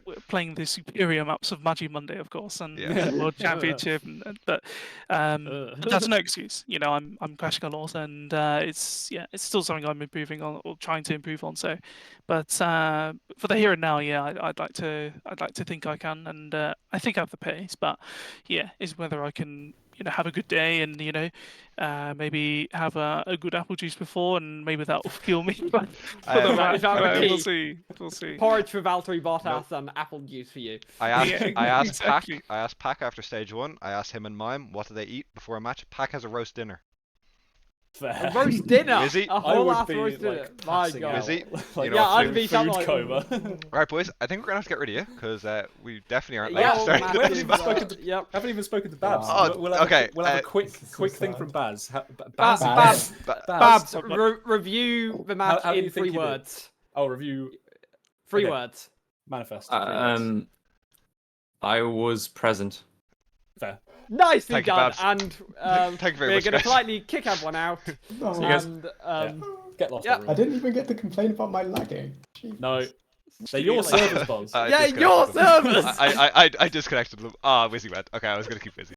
Speaker 6: we're playing the superior maps of Magi Monday, of course, and
Speaker 1: Yeah.
Speaker 6: World Championship. But that's no excuse. You know, I'm crashing a lot, and it's still something I'm improving on or trying to improve on. So, but for the here and now, yeah, I'd like to think I can, and I think I have the pace. But yeah, is whether I can have a good day and maybe have a good apple juice before, and maybe that will fuel me. But for the
Speaker 4: Is that the
Speaker 6: we'll
Speaker 4: key?
Speaker 6: see. We'll see.
Speaker 4: Porridge for Valtteri Bottas and apple juice for you.
Speaker 1: I asked
Speaker 6: exactly.
Speaker 1: Pac. I asked Pac after stage 1. I asked him and Mime what do they eat before a match. Pac has a roast dinner.
Speaker 3: Fair.
Speaker 4: A roast dinner.
Speaker 1: Whizzy?
Speaker 4: A
Speaker 3: I
Speaker 4: whole
Speaker 3: would
Speaker 4: ass
Speaker 3: be
Speaker 4: roast dinner.
Speaker 3: like
Speaker 4: My
Speaker 3: passing
Speaker 4: God.
Speaker 3: out.
Speaker 1: Whizzy?
Speaker 3: Like,
Speaker 1: You know
Speaker 4: Yeah,
Speaker 1: what to
Speaker 4: I'd
Speaker 1: do?
Speaker 4: be
Speaker 3: food
Speaker 4: like,
Speaker 3: coma.
Speaker 1: Alright, boys, I think we're gonna have to get rid of you because we definitely aren't
Speaker 4: Yeah,
Speaker 1: late to
Speaker 4: well,
Speaker 1: start
Speaker 4: Matt,
Speaker 1: this
Speaker 3: haven't even
Speaker 1: match.
Speaker 3: spoken to-
Speaker 4: Yep.
Speaker 3: Haven't even spoken to Babz.
Speaker 1: Oh,
Speaker 3: We'll have
Speaker 1: okay,
Speaker 3: we'll have a
Speaker 5: this is so
Speaker 3: quick thing
Speaker 5: sad.
Speaker 3: from Babz.
Speaker 4: Babz,
Speaker 3: Babz.
Speaker 4: Babz,
Speaker 3: Babz.
Speaker 4: review the match
Speaker 3: how do
Speaker 4: in
Speaker 3: you think
Speaker 4: 3
Speaker 3: you did?
Speaker 4: words.
Speaker 3: I'll review
Speaker 4: 3
Speaker 3: Okay.
Speaker 4: words.
Speaker 3: manifest. 3 words.
Speaker 7: I was present.
Speaker 3: Fair.
Speaker 4: Nicely
Speaker 1: Thank you,
Speaker 4: done.
Speaker 1: Babz.
Speaker 4: And
Speaker 1: Thank you very
Speaker 4: we're
Speaker 1: much,
Speaker 4: going to
Speaker 1: guys.
Speaker 4: politely kick everyone out.
Speaker 5: No,
Speaker 3: you guys-
Speaker 4: And
Speaker 3: Get lost.
Speaker 4: yeah.
Speaker 3: everyone.
Speaker 5: I didn't even get to complain about my lagging. Jesus.
Speaker 3: No, they're your servers, Boz.
Speaker 1: I
Speaker 4: yeah,
Speaker 1: disconnected
Speaker 4: your
Speaker 1: them.
Speaker 4: service.
Speaker 1: I disconnected them. Ah, Whizzy went. Okay, I was gonna keep Whizzy.